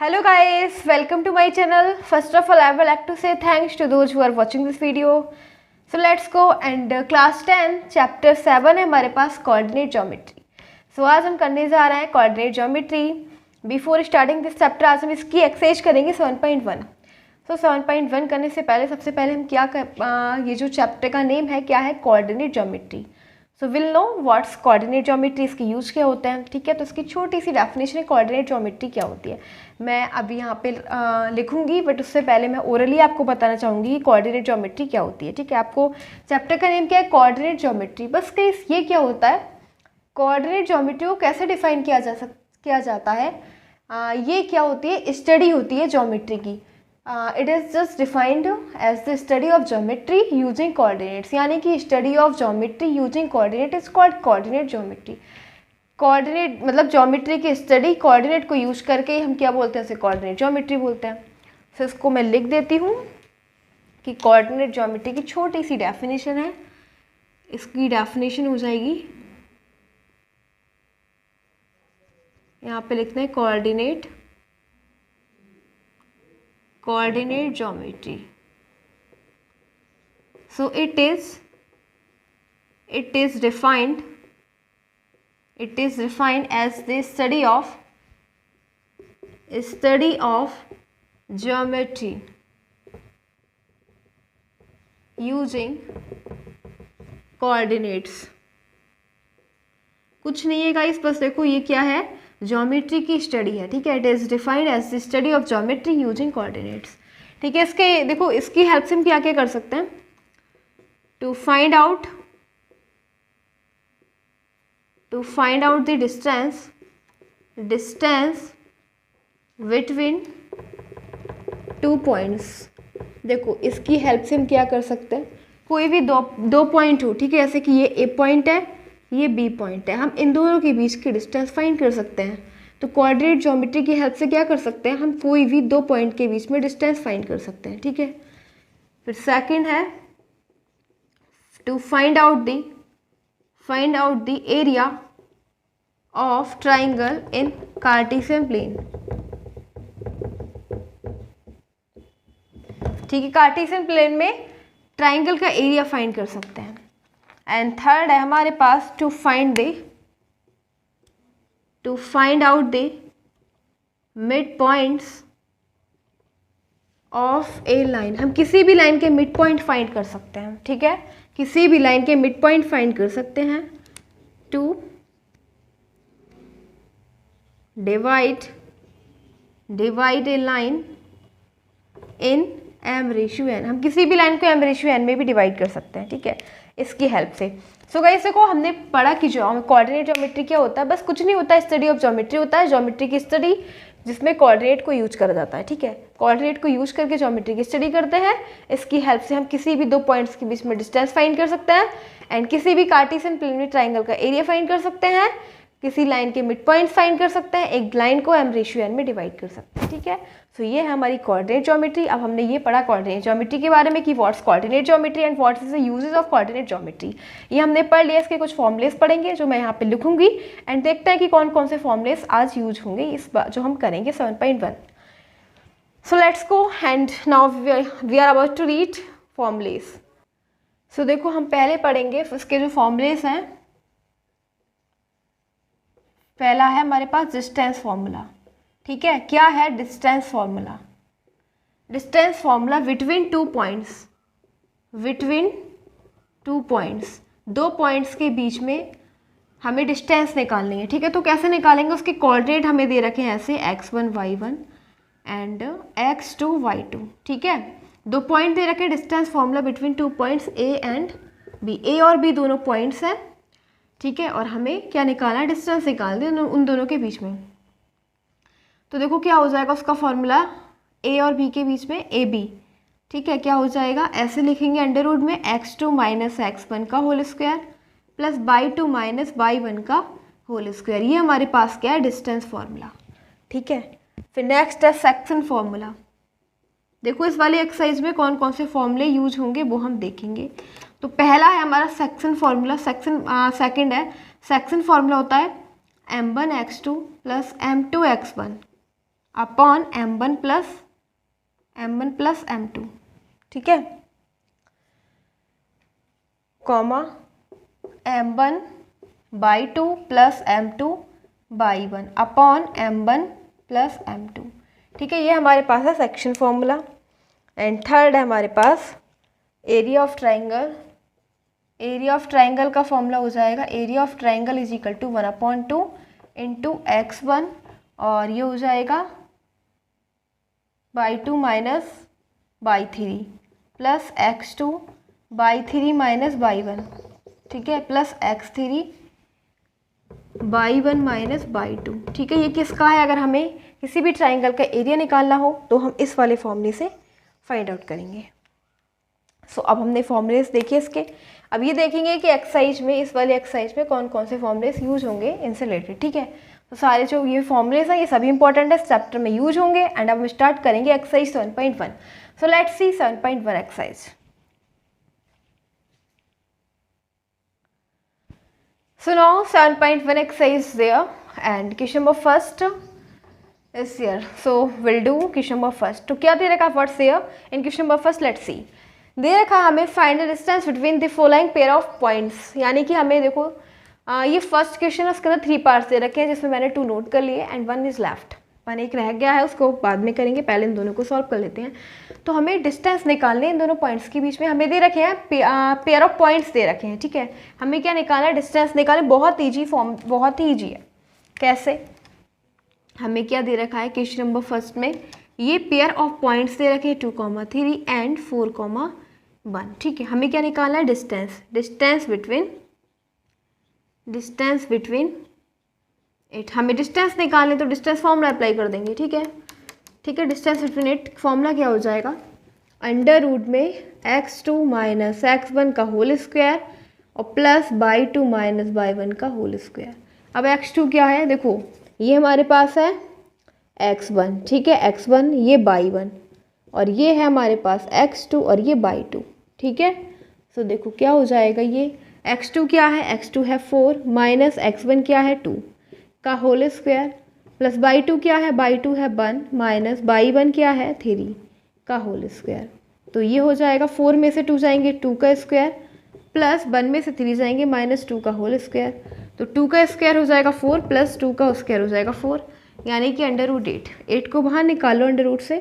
Hello guys, welcome to my channel. First of all, I would like to say thanks to those who are watching this video. So let's go and class 10 chapter 7 है हमारे पास coordinate geometry. So आज हम करने जा रहे हैं coordinate geometry. Before starting this chapter आज हम इसकी एक्सरसाइज करेंगे 7.1. So 7.1 करने से पहले सबसे पहले हम ये जो चैप्टर का नेम है क्या है coordinate geometry. So will know what's coordinate geometry, इसके यूज क्या होते हैं. ठीक है, तो इसकी छोटी सी डेफिनेशन है कोऑर्डिनेट ज्योमेट्री क्या होती है. मैं अभी यहाँ पे लिखूंगी, बट उससे पहले मैं ओरली आपको बताना चाहूँगी कि कोऑर्डिनेट ज्योमेट्री क्या होती है. ठीक है, आपको चैप्टर का नेम क्या है, कोऑर्डिनेट ज्योमेट्री. बस केस ये क्या होता है, कोऑर्डिनेट ज्योमेट्री को कैसे डिफाइन किया जाता है. ये क्या होती है, स्टडी होती है ज्योमेट्री की. It is just defined as the study of geometry using coordinates, यानी कि study of geometry using coordinate is called coordinate geometry. Coordinate मतलब ज्योमेट्री की स्टडी कोऑर्डिनेट को यूज करके हम क्या बोलते हैं, उसे कोऑर्डिनेट ज्योमेट्री बोलते हैं. तो इसको मैं लिख देती हूँ कि कोऑर्डिनेट ज्योमेट्री की छोटी सी डेफिनेशन है. इसकी डेफिनेशन हो जाएगी, यहाँ पे लिखते हैं coordinate geometry. So it is defined as the study of geometry using coordinates. कुछ नहीं है गाइस, बस देखो ये क्या है, ज्योमेट्री की स्टडी है. ठीक है, it is defined as the study of geometry using coordinates. ठीक है, इसके देखो इसकी हेल्प से हम क्या क्या कर सकते हैं, to find out the distance between two points. देखो इसकी हेल्प से हम क्या कर सकते हैं, कोई भी दो पॉइंट हो. ठीक है, जैसे कि ये ए पॉइंट है, ये बी पॉइंट है, हम इन दोनों के बीच की डिस्टेंस फाइंड कर सकते हैं. तो कोऑर्डिनेट ज्योमेट्री की हेल्प से क्या कर सकते हैं, हम कोई भी दो पॉइंट के बीच में डिस्टेंस फाइंड कर सकते हैं. ठीक है, फिर सेकंड है to find out the area of triangle in Cartesian plane. ठीक है, कार्टेशियन प्लेन में ट्राइंगल का एरिया फाइंड कर सकते हैं. एंड थर्ड है हमारे पास to find out the mid points of a line. हम किसी भी लाइन के मिड पॉइंट फाइंड कर सकते हैं. ठीक है, किसी भी लाइन के मिड पॉइंट फाइंड कर सकते हैं. To divide a line in m/n. हम किसी भी लाइन को m/n में भी डिवाइड कर सकते हैं. ठीक है, इसकी हेल्प से. सो गाइस देखो हमने पढ़ा कि कोऑर्डिनेट ज्योमेट्री क्या होता है, बस कुछ नहीं होता है, स्टडी ऑफ ज्योमेट्री होता है, ज्योमेट्री की स्टडी जिसमें कोऑर्डिनेट को यूज करा जाता है. ठीक है, कोऑर्डिनेट को यूज करके ज्योमेट्री की स्टडी करते हैं. इसकी हेल्प से हम किसी भी दो पॉइंट्स के बीच में डिस्टेंस फाइंड कर सकते हैं, एंड किसी भी कार्टेशियन प्लेन में ट्राइंगल का एरिया फाइंड कर सकते हैं, किसी लाइन के मिड पॉइंट फाइंड कर सकते हैं, एक लाइन को m/n में डिवाइड कर सकते हैं. ठीक है, सो ये है हमारी कोऑर्डिनेट ज्योमेट्री. अब हमने ये पढ़ा कोऑर्डिनेट ज्योमेट्री के बारे में कि what's coordinate geometry and what's is the uses of coordinate geometry. ये हमने पढ़ लिया. इसके कुछ फॉर्मुलेस पढ़ेंगे जो मैं यहाँ पे लिखूंगी, एंड देखते हैं कि कौन कौन से फॉर्मुलेस आज यूज होंगे इस बार जो हम करेंगे 7.1. So let's go and now we are about to read formulas. So देखो हम पहले पढ़ेंगे इसके जो फॉर्मुलेस हैं. पहला है हमारे पास डिस्टेंस फार्मूला. ठीक है, क्या है distance formula, between two points, दो पॉइंट्स के बीच में हमें डिस्टेंस निकालनी है. ठीक है, तो कैसे निकालेंगे, उसके कोऑर्डिनेट हमें दे रखे हैं ऐसे x1 y1 and x2 y2. ठीक है, दो पॉइंट दे रखे, distance formula between two points a and b. a और b दोनों पॉइंट्स हैं. ठीक है, और हमें क्या निकालना है, डिस्टेंस निकाल दें उन दोनों के बीच में. तो देखो क्या हो जाएगा उसका फॉर्मूला, a और b के बीच में ab. ठीक है, क्या हो जाएगा, ऐसे लिखेंगे अंडर रूट में x2 माइनस x1 का whole square plus y2 minus y1 का होल स्क्वायर. ये हमारे पास क्या है, डिस्टेंस फार्मूला. ठीक है, फिर नेक्स्ट है सेक्शन फार्मूला. देखो इस वाले एक्सरसाइज में कौन कौन से फॉर्मूले यूज होंगे वो हम देखेंगे. तो पहला है हमारा सेक्शन फार्मूला. सेकंड है सेक्शन फार्मूला होता है m1 x2 plus m2 x1 upon m1 plus m2, ठीक है, comma m1 by 2 plus m2 by 1 upon m1 plus m2, ठीक है। ये हमारे पास है सेक्शन फॉर्मूला। एंड थर्ड है हमारे पास area of triangle. Area of triangle का फॉर्मूला हो जाएगा area of triangle is equal to 1/2 into x1, और ये हो जाएगा y 2 minus y 3 plus x2 y 3 minus y 1, ठीक है, plus x3 by 1 minus by 2, ठीक है। ये किसका है? अगर हमें किसी भी ट्राइंगल का एरिया निकालना हो तो हम इस वाले फॉर्मूले से फाइंड आउट करेंगे। सो अब हमने फॉर्मूलेस देखे इसके। अब ये देखेंगे कि एक्सरसाइज में, इस वाले एक्सरसाइज में कौन कौन से फॉर्मूलेस यूज होंगे इनसे रिलेटेड, ठीक है। तो सारे जो ये फॉर्मूलेस हैं ये सभी इंपॉर्टेंट है, चैप्टर में यूज होंगे। एंड अब हम स्टार्ट करेंगे exercise 7.1। So let's see 7.1 exercise. So now 7.1 exercise is there and question number first is here. So we'll do question number first. तो क्या दे रखा है? What's here in question number first? Let's see. दे रखा है हमें find the distance between the following pair of points। यानी कि हमें देखो ये फर्स्ट क्वेश्चन है, उसके अंदर 3 पार्ट्स दे रखे हैं जिसमें मैंने 2 नोट कर लिए एंड 1 इज लेफ्ट। 1 एक रह गया है, उसको बाद में करेंगे, पहले इन दोनों को सॉल्व कर लेते हैं। तो हमें डिस्टेंस निकालने इन दोनों पॉइंट्स के बीच में हमें दे रखे हैं पेयर ऑफ पॉइंट्स दे रखे हैं, ठीक है। हमें क्या निकालना है? डिस्टेंस निकालना। बहुत ईजी फॉर्म, बहुत ही ईजी है। कैसे? हमें क्या दे रखा है क्वेश्चन नंबर फर्स्ट में? ये पेयर ऑफ पॉइंट्स दे रखे हैं 2,3 एंड 4,1, ठीक है। हमें क्या निकालना है? डिस्टेंस। Distance between it. हमें डिस्टेंस निकालने तो डिस्टेंस फॉर्मूला अप्लाई कर देंगे, ठीक है, ठीक है। डिस्टेंस बिटवीन इट फॉर्मूला क्या हो जाएगा? अंडर रूट में x2 माइनस x1 का होल स्क्वायर और प्लस बाई 2 माइनस बाई 1 का होल स्क्वायर। अब x2 क्या है? देखो ये हमारे पास है x1, ठीक है, x1 ये बाई 1 और ये है हमारे पास x2 और ये बाई 2, ठीक है। सो देखो क्या हो जाएगा, ये x2 क्या है? x2 है 4 माइनस x1 क्या है 2 का होल स्क्वायर प्लस बाई 2 क्या है? बाई 2 है 1 माइनस बाई 1 क्या है? 3 का होल स्क्वायर। तो ये हो जाएगा 4 में से 2 जाएंगे 2 का स्क्वायर प्लस 1 में से 3 जाएंगे माइनस 2 का होल स्क्वायर। तो 2 का स्क्वायर हो जाएगा 4 प्लस 2 का स्क्वायर हो जाएगा 4, यानी कि अंडर रूट 8 को बाहर निकालो अंडर रूट से।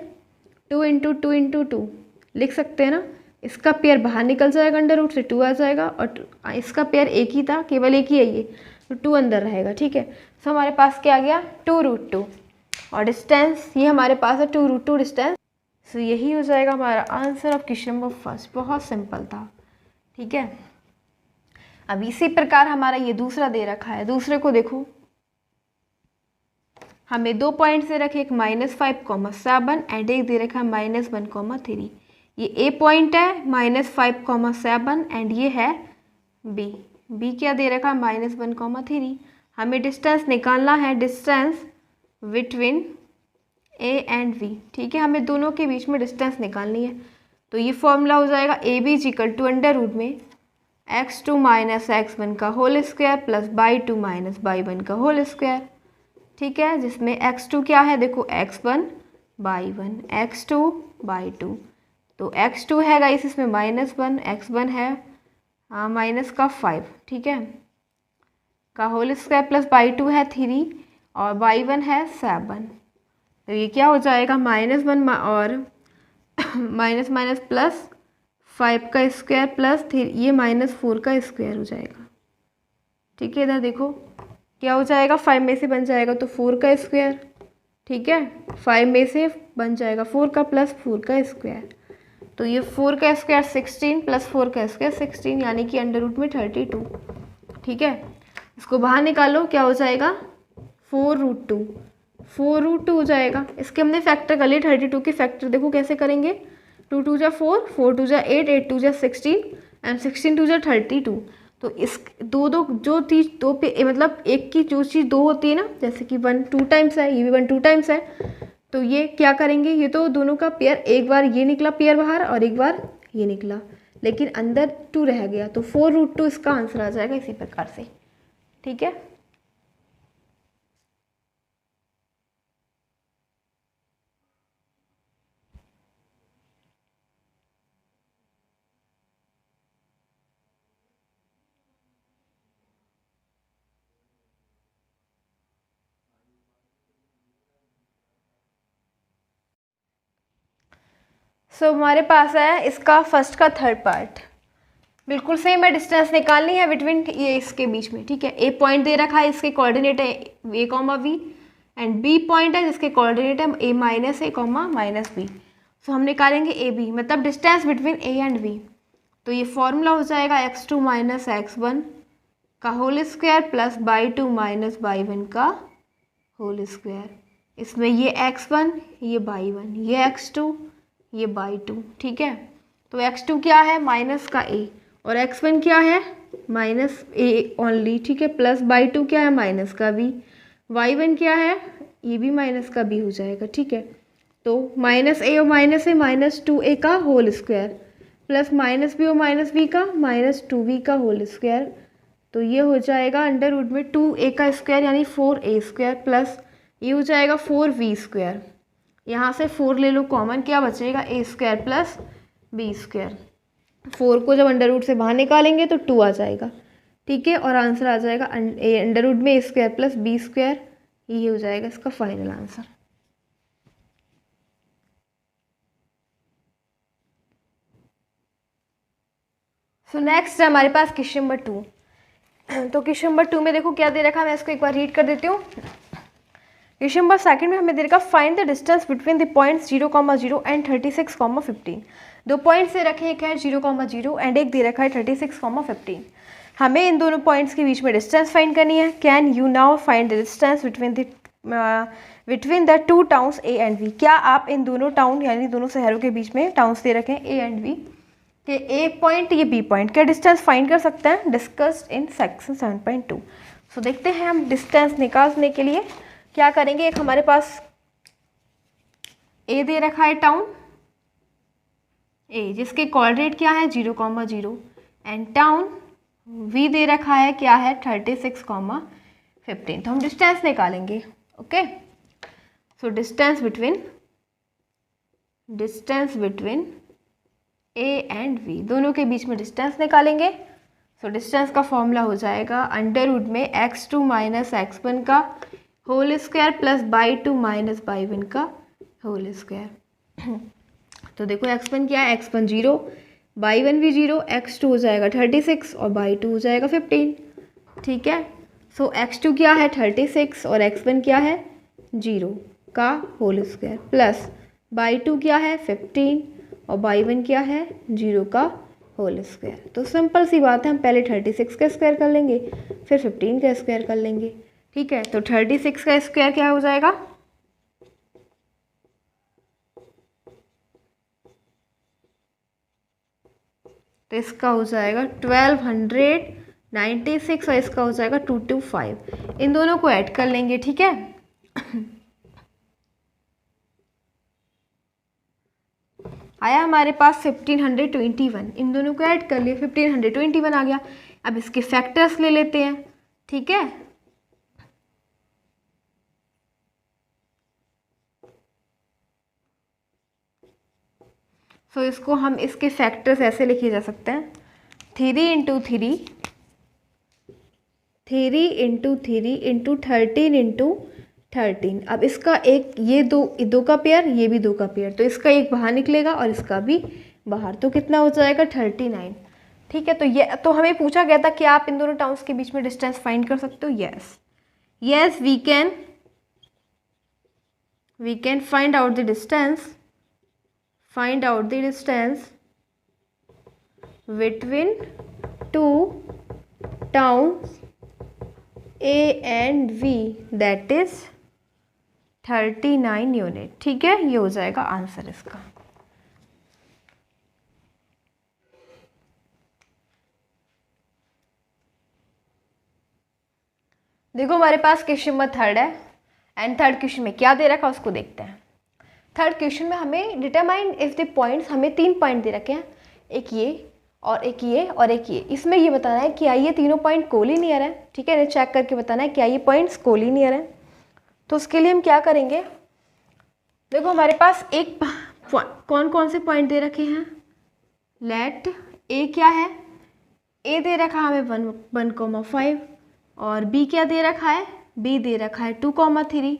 2 इंटू 2 इंटू 2 लिख सकते हैं ना। इसका पेयर बाहर निकल जाएगा अंडर रूट से, 2 आ जाएगा और इसका पेयर एक ही था, केवल एक ही है ये, तो 2 अंदर रहेगा, ठीक है। सो हमारे पास क्या आ गया? 2√2 और डिस्टेंस ये हमारे पास है 2√2 डिस्टेंस। सो यही हो जाएगा हमारा answer of question number first. बहुत सिंपल था, ठीक है। अब इसी प्रकार हमारा ये दूसरा दे रखा है। दूसरे को देखो, हमें 2 पॉइंट्स दे रखे, एक -5,7 एंड एक दे रखा है -1,3। ये ए पॉइंट है -5,7 एंड ये है बी क्या दे रखा है? -1,3। हमें डिस्टेंस निकालना है, distance between A and B, ठीक है। हमें दोनों के बीच में डिस्टेंस निकालनी है। तो ये फॉर्मूला हो जाएगा A B is equal to under root में x2 माइनस x1 का whole square plus y 2 minus y 1 का होल स्क्वायर, ठीक है। जिसमें x2 क्या है? देखो x1 बाई 1, x2 बाई 2, तो x2 है गाइस इसमें -1, x1 है माइनस का 5, ठीक है, का होल स्क्वायर प्लस बाई 2 है 3 और बाई 1 है 7। तो ये क्या हो जाएगा? -1 और माइनस माइनस प्लस 5 का स्क्वायर प्लस 3, ये -4 का स्क्वायर हो जाएगा, ठीक है। इधर देखो क्या हो जाएगा? 5 में से बन जाएगा तो 4 का स्क्वायर, ठीक है। 5 में से बन जाएगा 4 का प्लस 4 का स्क्वायर, तो ये 4 का स्क्वायर 16 प्लस 4 का स्क्वायर 16, यानी कि अंडर रूट में 32, ठीक है। इसको बाहर निकालो, क्या हो जाएगा? 4√2 हो जाएगा। इसके हमने फैक्टर कर लिए, 32 के फैक्टर देखो कैसे करेंगे। 2 2 जा 4, 4 2 जा 8, 8 2 जा 16 एंड 16 2 जा 32। तो इस जो चीज़ दो पे मतलब एक की जो चीज़ 2 होती है ना, जैसे कि 1 2 टाइम्स है, ये भी 1 2 टाइम्स है, तो ये क्या करेंगे? ये तो दोनों का पेयर, एक बार ये निकला पेयर बाहर और एक बार ये निकला, लेकिन अंदर 2 रह गया, तो 4√2 इसका आंसर आ जाएगा इसी प्रकार से, ठीक है। सो हमारे पास है इसका फर्स्ट का थर्ड पार्ट, बिल्कुल सेम है, डिस्टेंस निकालनी है बिटवीन ये इसके बीच में, ठीक है। ए पॉइंट दे रखा है, इसके कोऑर्डिनेट है A comma V, and B point है जिसके कोऑर्डिनेट है A minus A comma minus B. So हम निकालेंगे ए बी, मतलब distance between A and B. तो ये फॉर्मूला हो जाएगा x2 माइनस x1 का whole square plus y 2 minus y 1 का होल स्क्वायर। इसमें ये x1, ये बाई 1, ये x2, ये बाई 2, ठीक है। तो x2 क्या है, माइनस का a, और x1 क्या है, माइनस a ओनली, ठीक है, प्लस बाई 2 क्या है, माइनस का b, y1 क्या है, ये भी माइनस का b हो जाएगा, ठीक है। तो माइनस a और माइनस a माइनस 2a का whole square plus minus b और माइनस b का माइनस 2b का होल स्क्वायर। तो ये हो जाएगा अंडर रूट में 2a का स्क्वायर यानी 4a स्क्वायर प्लस ये हो जाएगा 4v स्क्वायर। यहाँ से 4 ले लो कॉमन, क्या बचेगा, a square plus b square. 4 को जब अंडर रूट से बाहर निकालेंगे तो 2 आ जाएगा, ठीक है, और आंसर आ जाएगा अंडर रूट में a square plus b square. ये हो जाएगा इसका फाइनल आंसर। सो नेक्स्ट है हमारे पास क्वेश्चन नंबर 2। तो क्वेश्चन नंबर 2 में देखो क्या दे रखा है, मैं इसको एक बार रीड कर देती हूँ। क्वेश्चन नंबर 2 में हमें दे रखा find the distance between the points 0,0 and 36,15। 2 points दे रखे हैं, एक है 0,0 एंड एक दे रखा है 36,15। हमें इन दोनों पॉइंट्स के बीच में डिस्टेंस फाइंड करनी है। Can you now find the distance between the two towns A and B. क्या आप इन दोनों टाउन यानी दोनों शहरों के बीच में टाउन्स दे रखे हैं ए एंड बी कि ए पॉइंट ये बी पॉइंट क्या डिस्टेंस फाइंड कर सकते हैं, डिस्कस्ड इन सेक्शन 7.2। सो देखते हैं हम डिस्टेंस निकालने के लिए क्या करेंगे। एक हमारे पास ए दे रखा है टाउन ए जिसके कोऑर्डिनेट क्या है 0,0 एंड टाउन वी दे रखा है क्या है 36,15। तो हम डिस्टेंस निकालेंगे, okay. So distance between A and V, दोनों के बीच में डिस्टेंस निकालेंगे। सो डिस्टेंस का फॉर्मूला हो जाएगा अंडर रूट में x2 माइनस x1 का whole square plus y 2 minus y 1 का होल स्क्वायर। तो देखो x1 क्या है, x1 0, बाई 1 भी 0, x2 हो जाएगा 36 और बाई 2 हो जाएगा 15, ठीक है। सो x2 क्या है 36 और x1 क्या है 0 का होल स्क्वायर प्लस बाई 2 क्या है 15 और बाई 1 क्या है 0 का होल स्क्वायर। तो सिंपल सी बात है, हम पहले 36 का स्क्वायर कर लेंगे फिर 15 का स्क्वायर कर लेंगे, ठीक है। तो 36 का स्क्वायर क्या हो जाएगा, तो इसका हो जाएगा 1296 और इसका हो जाएगा 225। इन दोनों को ऐड कर लेंगे, ठीक है। आया हमारे पास 1521, इन दोनों को ऐड कर लिए 1521 आ गया। अब इसके फैक्टर्स ले लेते हैं, ठीक है। सो इसको हम इसके फैक्टर्स ऐसे लिखे जा सकते हैं 3 इंटू 3 इंटू 3 इंटू 13 इंटू 13। अब इसका एक ये दो का पेयर, ये भी 2 का पेयर, तो इसका एक बाहर निकलेगा और इसका भी बाहर, तो कितना हो जाएगा 39, ठीक है। तो ये तो हमें पूछा गया था कि आप इन दोनों टाउन्स के बीच में डिस्टेंस फाइंड कर सकते हो। Yes we can find out the distance between two towns A and V, that is 39 unit, ठीक है। ये हो जाएगा आंसर इसका। देखो हमारे पास क्वेश्चन नंबर 3 है एंड थर्ड क्वेश्चन में क्या दे रखा है उसको देखते हैं। थर्ड क्वेश्चन में हमें डिटरमाइन इफ द पॉइंट्स, हमें 3 पॉइंट दे रखे हैं, एक ये और एक ये और एक ये। इसमें ये बताना है क्या ये तीनों पॉइंट कोलिनियर है, ठीक है। इन्हें चेक करके बताना है क्या ये पॉइंट्स कोलिनियर है। तो उसके लिए हम क्या करेंगे, देखो हमारे पास एक कौन कौन से पॉइंट दे रखे हैं। लेट ए क्या है, ए दे रखा है हमें 1,5 और बी क्या दे रखा है, बी दे रखा है 2,3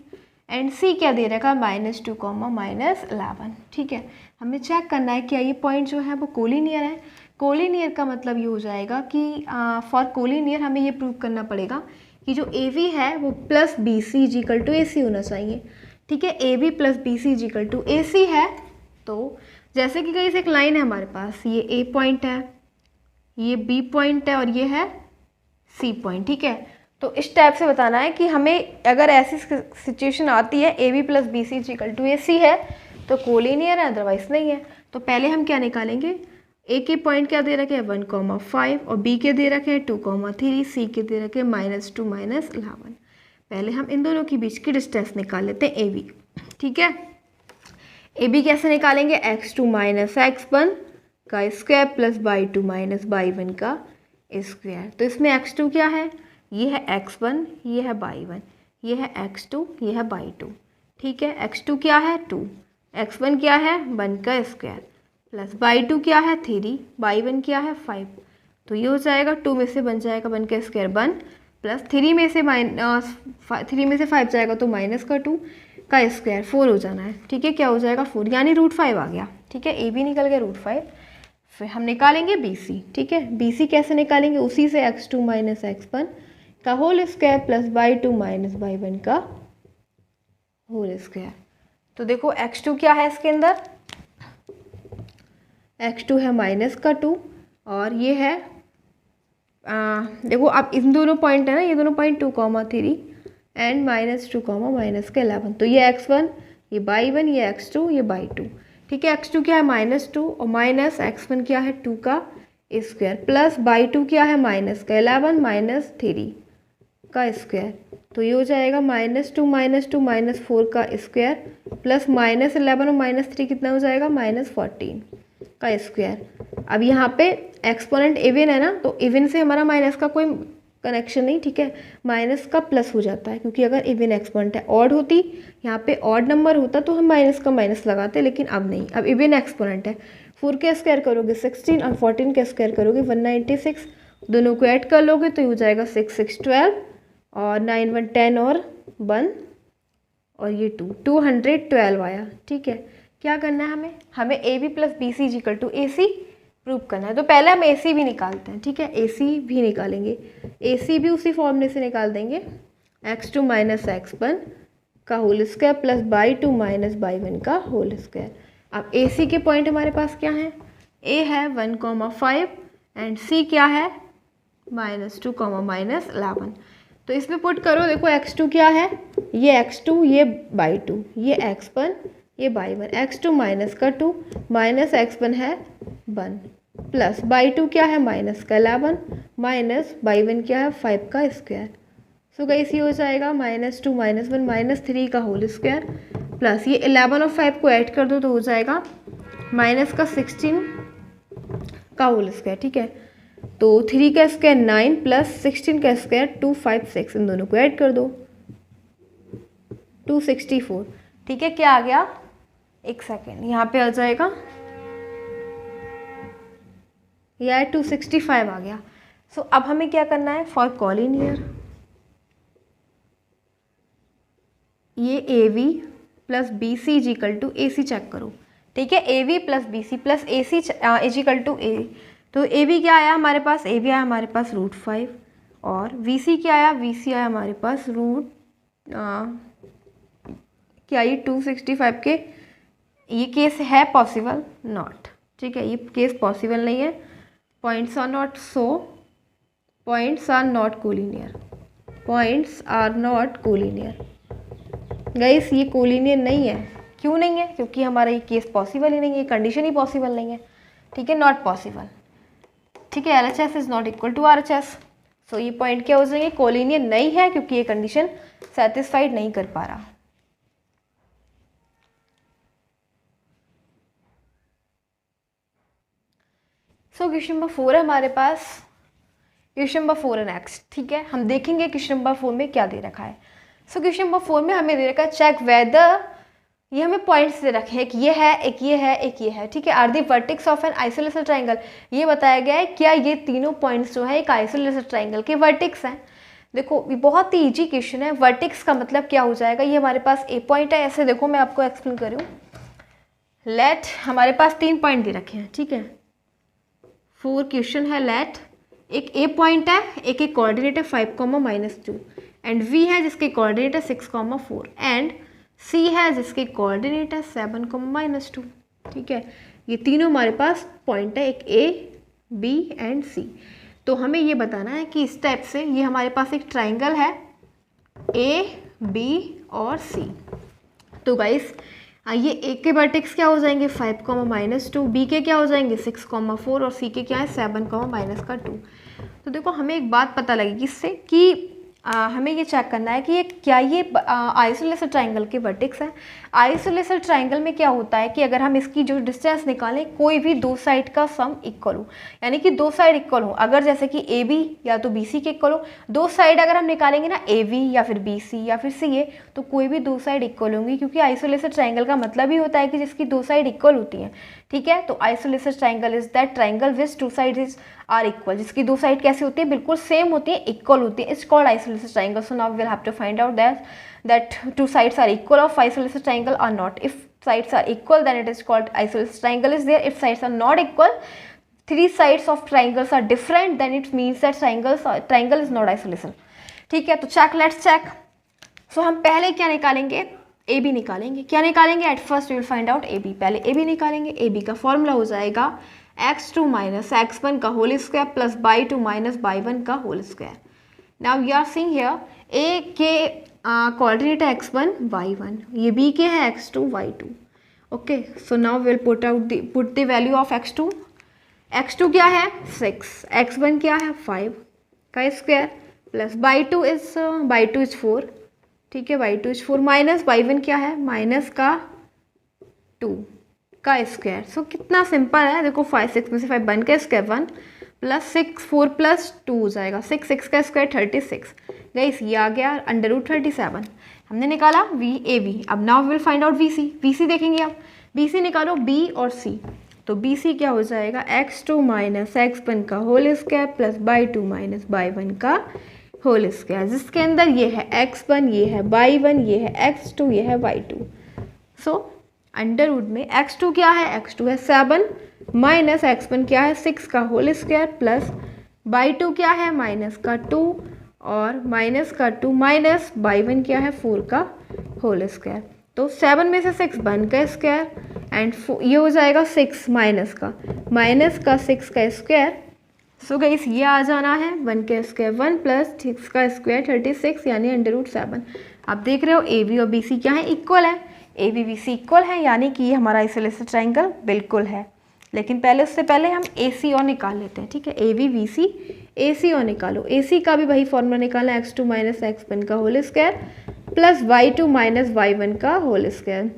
एंड सी क्या दे रखा है, -2, -11। ठीक है, हमें चेक करना है क्या ये पॉइंट जो है वो कोलिनियर है। कोलिनियर का मतलब ये हो जाएगा कि फॉर कोलिनियर हमें ये प्रूव करना पड़ेगा कि जो ए बी है वो plus B C is equal to A C होना चाहिए। ठीक है, A B plus B C is equal to A C है। तो जैसे कि गाइस एक लाइन है हमारे पास, ये ए पॉइंट है, ये बी पॉइंट है और ये है सी पॉइंट। ठीक है, तो इस टाइप से बताना है कि हमें अगर ऐसी सिचुएशन आती है A B plus B C is equal to A C है तो कोलिनियर है, अदरवाइज नहीं है। तो पहले हम क्या निकालेंगे, ए के पॉइंट क्या दे रखे हैं 1,5 और बी के दे रखे हैं 2,3, सी के दे रखे हैं -2, -11। पहले हम इन दोनों के बीच की डिस्टेंस निकाल लेते हैं ए बी। ठीक है, ए बी कैसे निकालेंगे, x2 - x1 का स्क्वायर प्लस y2 - y1 का स्क्वायर। तो इसमें x2 क्या है, ये है x1, ये है y1, ये है x2, ये है y2। ठीक है, x2 क्या है 2, x1 क्या है 1 का स्क्वायर प्लस y2 क्या है 3, y1 क्या है 5। तो ये हो जाएगा 2 में से बन जाएगा 1 का स्क्वायर 1 प्लस 3 में से 5 जाएगा तो -2 का स्क्वायर 4 हो जाना है। ठीक है, क्या हो जाएगा 4, यानी √5 आ गया। ठीक है, ए बी निकल गया √5। फिर हम निकालेंगे बी सी। ठीक है, बी सी कैसे निकालेंगे, उसी से x2 - x1 का whole square plus y2 - y1 का होल स्क्वायर। तो देखो x2 क्या है इसके अंदर, x2 है -2 और ये है देखो अब इन दोनों पॉइंट है ना, ये दोनों पॉइंट 2,3 एंड -2, -11। तो ये x1, ये y1, ये x2, ये y2। ठीक है, x2 क्या है -2 और माइनस x1 क्या है 2 का स्क्वायर प्लस y2 क्या है -11 -3 का स्क्वायर। तो ये हो जाएगा -2 -4 का स्क्वायर प्लस -11 और -3 कितना हो जाएगा -14 का स्क्वायर। अब यहाँ पे एक्सपोनेंट इवन है ना, तो इवन से हमारा माइनस का कोई कनेक्शन नहीं। ठीक है, माइनस का प्लस हो जाता है क्योंकि अगर इवन एक्सपोनेंट है, ऑड होती यहाँ पे ऑड नंबर होता तो हम माइनस का माइनस लगाते, लेकिन अब नहीं, अब इवन एक्सपोनेंट है। 4 के स्क्वायर करोगे 16 और 14 के स्क्वायर करोगे 196, दोनों को ऐड कर लोगे तो ये हो जाएगा 6 6 12 और 9 1 10 और 1 और ये 212 आया। ठीक है, क्या करना है हमें A B plus B C is equal to A C prove करना है। तो पहले हम ए सी भी निकालते हैं। ठीक है, ए सी भी निकालेंगे, ए सी भी उसी फॉर्मूले से निकाल देंगे, x2 - x1 का whole square plus y2 - y1 का होल स्क्वायर। अब ए सी के पॉइंट हमारे पास क्या है, ए है 1,5 एंड सी क्या है -2, -11। तो इसमें पुट करो, देखो x2 क्या है, ये x2, ये y2, ये x1, ये y1, x2 माइनस का 2 माइनस x1 है 1 प्लस y2 क्या है -11 माइनस y1 क्या है 5 का स्क्वायर। सो गाइस ये हो जाएगा -2 -1 -3 का होल स्क्वायर प्लस ये 11 और 5 को ऐड कर दो तो हो जाएगा -16 का होल स्क्वायर। ठीक है, तो 3 का स्क्वायर 9 प्लस 16 का स्क्वायर 256, इन दोनों को ऐड कर दो 264। ठीक है, क्या आ गया, एक सेकेंड यहाँ पे आ जाएगा, यह 265 आ गया। सो अब हमें क्या करना है, फॉर कॉलिनियर ये A V plus B C is equal to A C check करो। ठीक है, A V plus B C plus A C is equal to A. तो ए वी क्या आया हमारे पास, ए वी आया हमारे पास √5 और वी सी क्या आया, वी सी आया हमारे पास क्या ये 265 के। ये केस है पॉसिबल नॉट। ठीक है, ये केस पॉसिबल नहीं है, points are not, so points are not collinear, points are not collinear. Guys ये कोलिनियर नहीं है, क्यों नहीं है, क्योंकि हमारा ये केस पॉसिबल ही नहीं है, कंडीशन ही पॉसिबल नहीं है। ठीक है, नॉट पॉसिबल। ठीक है, LHS is not equal to RHS। So ये पॉइंट क्या हो जाएंगे, कोलिनियर नहीं है क्योंकि ये कंडीशन सेटिस्फाइड नहीं कर पा रहा। सो क्वेश्चन नंबर 4 है हमारे पास, क्वेश्चन नंबर 4 है नेक्स्ट। ठीक है, हम देखेंगे क्वेश्चन नंबर 4 में क्या दे रखा है। सो क्वेश्चन नंबर 4 में हमें दे रखा है चेक वेदर, ये हमें पॉइंट्स दे रखे हैं, एक ये है, एक ये है, एक ये है। ठीक है, are the vertex of an isolated triangle, ये बताया गया है क्या ये तीनों पॉइंट्स जो है एक आइसोलेटेड ट्राइंगल के वर्टेक्स हैं। देखो ये बहुत ही ईजी क्वेश्चन है। वर्टेक्स का मतलब क्या हो जाएगा, ये हमारे पास ए पॉइंट है, ऐसे देखो मैं आपको एक्सप्लेन कर रही हूँ। लेट हमारे पास 3 पॉइंट दे रखे हैं, ठीक है, 4 क्वेश्चन है। लेट एक ए पॉइंट है, एक कोऑर्डिनेट है 5, -2 एंड वी है जिसके कोऑर्डिनेट है 6, 4 एंड सी है जिसके कोऑर्डिनेट है 7, -2, ठीक है। ये तीनों हमारे पास पॉइंट है, एक ए, बी एंड सी। तो हमें ये बताना है कि इस टाइप से ये हमारे पास एक ट्राइंगल है ए, बी और सी। तो गाइस ये ए के वर्टेक्स क्या हो जाएंगे 5, -2, बी के क्या हो जाएंगे 6, 4 और सी के क्या है 7, -2। तो देखो हमें एक बात पता लगेगी इससे कि हमें ये चेक करना है कि ये क्या ये आइसोलेटेड ट्राइंगल के वर्टेक्स है। आइसोलेटेड ट्राइंगल में क्या होता है कि अगर हम इसकी जो डिस्टेंस निकालें, कोई भी 2 साइड का सम इक्वल हो, यानी कि 2 साइड इक्वल हो, अगर जैसे कि ए बी या तो बी सी के इक्वल हो, 2 साइड अगर हम निकालेंगे ना ए बी या फिर बी सी या फिर सी ए, तो कोई भी 2 साइड इक्वल होंगी, क्योंकि आइसोलेटेड ट्राइंगल का मतलब ही होता है कि जिसकी 2 साइड इक्वल होती हैं, ठीक है। तो isolated triangle is that triangle which 2 sides are equal, जिसकी 2 साइड कैसी होती है, बिल्कुल सेम होती है, इक्वल होती है, it's called isolated triangle. So now we will have to find out that 2 sides are equal of isolated triangle or not. If sides are equal, then it is called isolated triangle is there. If sides are not equal, 3 sides of triangles are different, then it means that triangle is not isolation, ठीक है। तो check, let's check. सो हम पहले क्या निकालेंगे, A B निकालेंगे। क्या निकालेंगे, at first we will find out A B. पहले ए बी निकालेंगे। ए बी का फॉर्मूला हो जाएगा x2 - x1 का whole square plus y2 - y1 का whole square. Now we are seeing here A के कोऑर्डिनेट है x1 y1, ये b के है x2 y2, okay. So now will put the value of x2। x2 क्या है 6, x1 क्या है 5 का स्क्वायर प्लस y2 इज 4, ठीक है, y2 इज 4 माइनस y1 क्या है माइनस का 2 का स्क्वायर। सो कितना सिंपल है, देखो 5 6 में से 5 बन के स्क्वायर 1 प्लस 6 4 प्लस 2 हो जाएगा 6 6 का स्क्वायर 36। गाइस ये आ गया √37, हमने निकाला वी ए बी। अब now will find out V C. V C देखेंगे अब, बी सी निकालो, बी और सी। तो बी सी क्या हो जाएगा x2 - x1 का whole square plus y2 - y1 का होल स्क्वायर, जिसके अंदर ये है x1, ये है y1, ये है x2, ये है y2। सो अंडरवुड में x2 क्या है, x2 है 7 माइनस x1 क्या है 6 का होल स्क्वायर प्लस y2 क्या है माइनस का 2 और माइनस का 2 माइनस y1 क्या है 4 का होल स्क्वायर। तो 7 में से 6 1 का स्क्वायर एंड ये हो जाएगा 6 माइनस का 6 का स्क्वायर। सो गाइस ये आ जाना है 1 का स्क्वायर 1 प्लस 6 का स्क्वायर 36 यानी √7। आप देख रहे हो ए बी और बी सी क्या है इक्वल है, A B B C equal है, यानी कि ये हमारा आइसोलेटेड ट्राइंगल बिल्कुल है। लेकिन पहले उससे पहले हम ए सी और निकाल लेते हैं, ठीक है। ए बी बी सी ए सी और निकालो। ए सी का भी वही फॉर्मूला निकालना x2 - x1 का whole square plus y2 - y1 का होल स्क्वायर।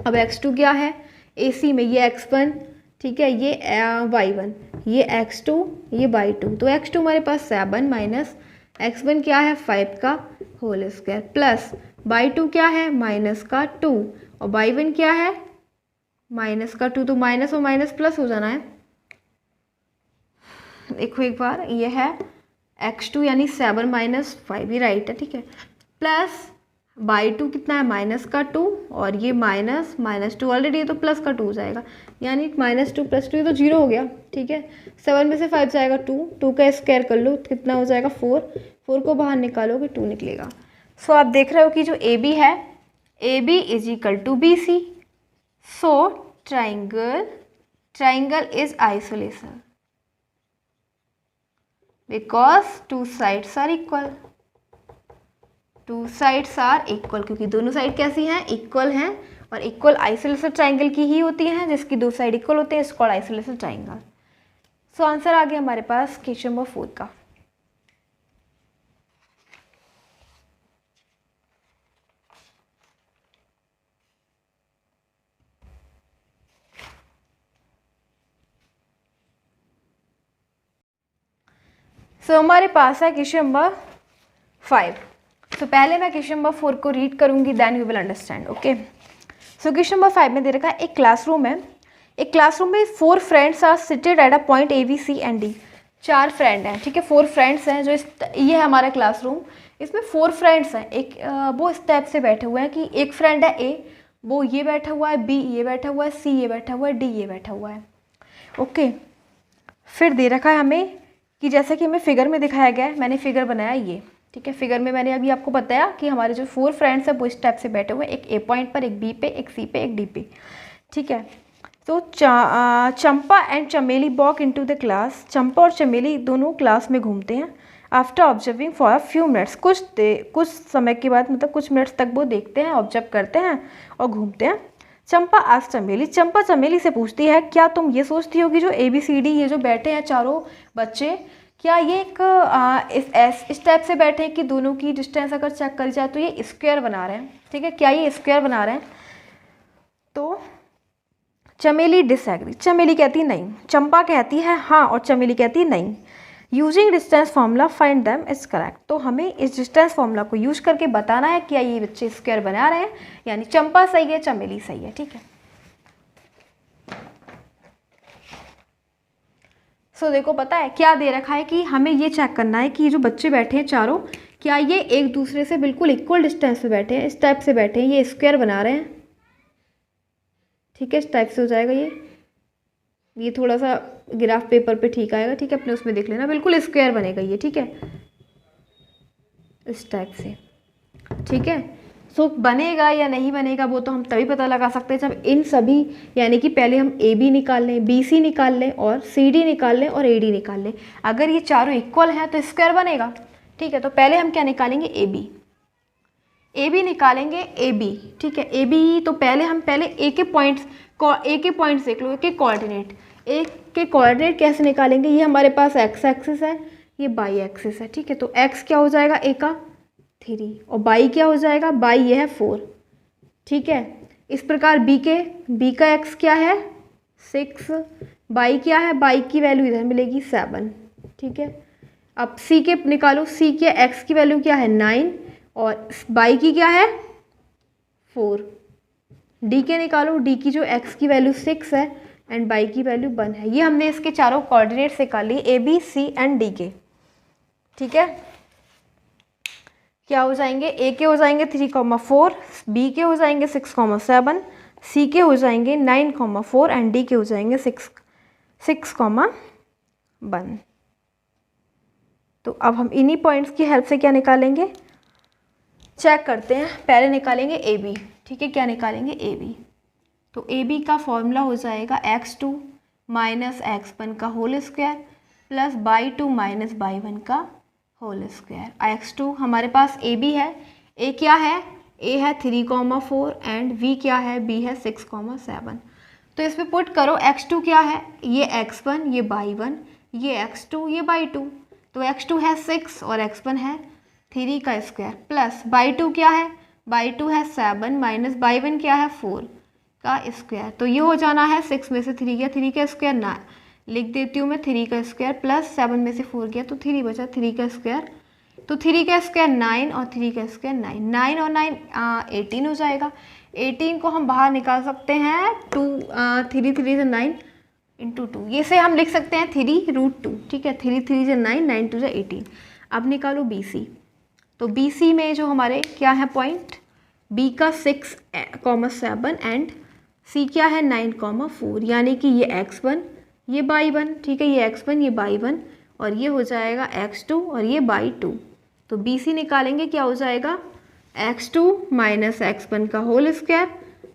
अब x2 क्या है ए सी में, ये x1, ठीक है, ये y1, ये x2, ये y2। तो x2 हमारे पास 7 माइनस x1 क्या है 5 का होल स्क्वायर प्लस y2 क्या है माइनस का 2 और y1 क्या है माइनस का 2। तो माइनस और माइनस प्लस हो जाना है। देखो एक बार, ये है x2 यानी 7 माइनस 5, ये राइट है, ठीक है, प्लस y2 कितना है माइनस का 2 और ये माइनस -2 ऑलरेडी है तो प्लस का 2 हो जाएगा, यानी -2 + 2 ये तो 0 हो गया, ठीक है। 7 में से 5 जाएगा 2 का स्क्वायर कर लो कितना हो जाएगा 4 को बाहर निकालोगे 2 निकलेगा। सो आप देख रहे हो कि जो ए बी है, A B is equal to B C. So triangle is isolation because 2 sides are equal। 2 sides are equal क्योंकि दोनों साइड कैसी हैं इक्वल हैं, और इक्वल आइसोलेटेड ट्राइंगल की ही होती हैं जिसकी 2 साइड इक्वल होते हैं, इसको आइसोलेटेड ट्राइंगल। सो आंसर आ गया हमारे पास क्वेश्चन नंबर 4 का। सो हमारे पास है क्वेश्चन नंबर 5। सो पहले मैं क्वेश्चन नंबर 4 को रीड करूंगी, then you will understand, okay. So question number 5 में दे रखा है एक क्लासरूम है। एक क्लासरूम में 4 friends are seated at a point A B C and D. 4 friend हैं, ठीक है, 4 फ्रेंड्स हैं जो ये है हमारा क्लासरूम, इसमें 4 फ्रेंड्स हैं। एक वो इस टाइप से बैठे हुए हैं कि एक फ्रेंड है ए, वो ये बैठा हुआ है, बी ये बैठा हुआ है, सी ये बैठा हुआ है, डी ये बैठा हुआ है। ओके, फिर दे रखा है हमें कि जैसे कि हमें फिगर में दिखाया गया है, मैंने फिगर बनाया ये, ठीक है। फिगर में मैंने अभी आपको बताया कि हमारे जो 4 फ्रेंड्स हैं वो इस टाइप से बैठे हुए हैं, एक ए पॉइंट पर, एक बी पे, एक सी पे, एक डी पे, ठीक है। तो चंपा एंड चमेली वॉक इनटू द क्लास, चंपा और चमेली दोनों क्लास में घूमते हैं। After observing for a few minutes, कुछ समय के बाद, मतलब कुछ मिनट्स तक वो देखते हैं, ऑब्जर्व करते हैं और घूमते हैं। चंपा आज चमेली, चंपा चमेली से पूछती है, क्या तुम ये सोचती हो कि जो ABCD ये जो बैठे हैं चारों बच्चे, क्या ये एक इस टाइप से बैठे हैं कि दोनों की डिस्टेंस अगर चेक करी जाए तो ये स्क्वायर बना रहे हैं, ठीक है, क्या ये स्क्वायर बना रहे हैं? तो चमेली डिसएग्री, चमेली कहती नहीं, चंपा कहती है हाँ और चमेली कहती नहीं। Using distance formula find them is correct, तो हमें इस डिस्टेंस फार्मूला को यूज करके बताना है क्या ये बच्चे स्क्वायर बना रहे हैं, यानी चंपा सही है, चमेली सही है, ठीक है। सो देखो पता है क्या दे रखा है कि हमें ये चेक करना है कि ये जो बच्चे बैठे हैं चारों, क्या ये एक दूसरे से बिल्कुल इक्वल डिस्टेंस पे बैठे हैं, इस टाइप से बैठे हैं, ये स्क्वायर बना रहे हैं, ठीक है, इस टाइप से हो जाएगा ये थोड़ा सा ग्राफ पेपर पे ठीक आएगा, ठीक है, अपने उसमें देख लेना, बिल्कुल स्क्वायर बनेगा ये, ठीक है, इस टाइप से, ठीक है। सो बनेगा या नहीं बनेगा वो तो हम तभी पता लगा सकते हैं जब इन सभी, यानी कि पहले हम AB निकाल लें, BC निकाल लें और CD निकाल लें और AD निकाल लें। अगर ये चारों इक्वल हैं तो स्क्वायर बनेगा, ठीक है। तो पहले हम क्या निकालेंगे, AB निकालेंगे, AB, ठीक है, AB। तो पहले हम A के पॉइंट्स देख लो, A के कोऑर्डिनेट, A के कोऑर्डिनेट कैसे निकालेंगे, ये हमारे पास x एक्सिस है, ये y एक्सिस है, ठीक है। तो x क्या हो जाएगा A का 3 और y क्या हो जाएगा, y ये है 4, ठीक है। इस प्रकार b का x क्या है 6, y क्या है, y की वैल्यू इधर मिलेगी 7, ठीक है। अब c के निकालो, c के x की वैल्यू क्या है 9 और y की क्या है 4। d के निकालो, d की जो x की वैल्यू 6 है एंड y की वैल्यू 1 है। ये हमने इसके चारों कोऑर्डिनेट्स निकाल लिए A, B, C and D के, ठीक है। क्या हो जाएंगे, A के हो जाएंगे 3,4, B के हो जाएंगे 6,7, C के हो जाएंगे 9,4 एंड D के हो जाएंगे 6,1। तो अब हम इन्हीं पॉइंट्स की हेल्प से क्या निकालेंगे, चेक करते हैं। पहले निकालेंगे AB, ठीक है, क्या निकालेंगे AB। तो AB का फॉर्मूला हो जाएगा x2 माइनस x1 का whole square plus y2 minus y1 का होल स्क्वायर। x2 हमारे पास AB है, A क्या है, A है 3,4 एंड V क्या है, B है 6,7। तो इसमें पुट करो, x2 क्या है, ये x1, ये y1, ये x2, ये y2। तो x2 है 6 और x1 है 3 का स्क्वायर प्लस y2 क्या है, y2 है 7 माइनस y1 क्या है 4 का स्क्वायर। तो ये हो जाना है 6 में से 3 गया, 3 का स्क्वायर ना लिख देती हूँ मैं, 3 का स्क्वायर प्लस 7 में से 4 गया तो 3 बचा, 3 का स्क्वायर। तो 3 का स्क्वायर 9 और 3 का स्क्वायर 9, 9 और 9 18 हो जाएगा। 18 को हम बाहर निकाल सकते हैं 2 3 3 से 9 इंटू 2, ये से हम लिख सकते हैं 3√2, ठीक है। 3 3 से 9, 9 2 से 18। अब निकालो BC। तो BC में जो हमारे क्या है पॉइंट, B का 6,7 एंड C क्या है 9,4, यानी कि ये x1 ये y1, ठीक है, ये x1 ये y1 और ये हो जाएगा x2 और ये y2। तो BC निकालेंगे, क्या हो जाएगा x2 माइनस x1 का whole square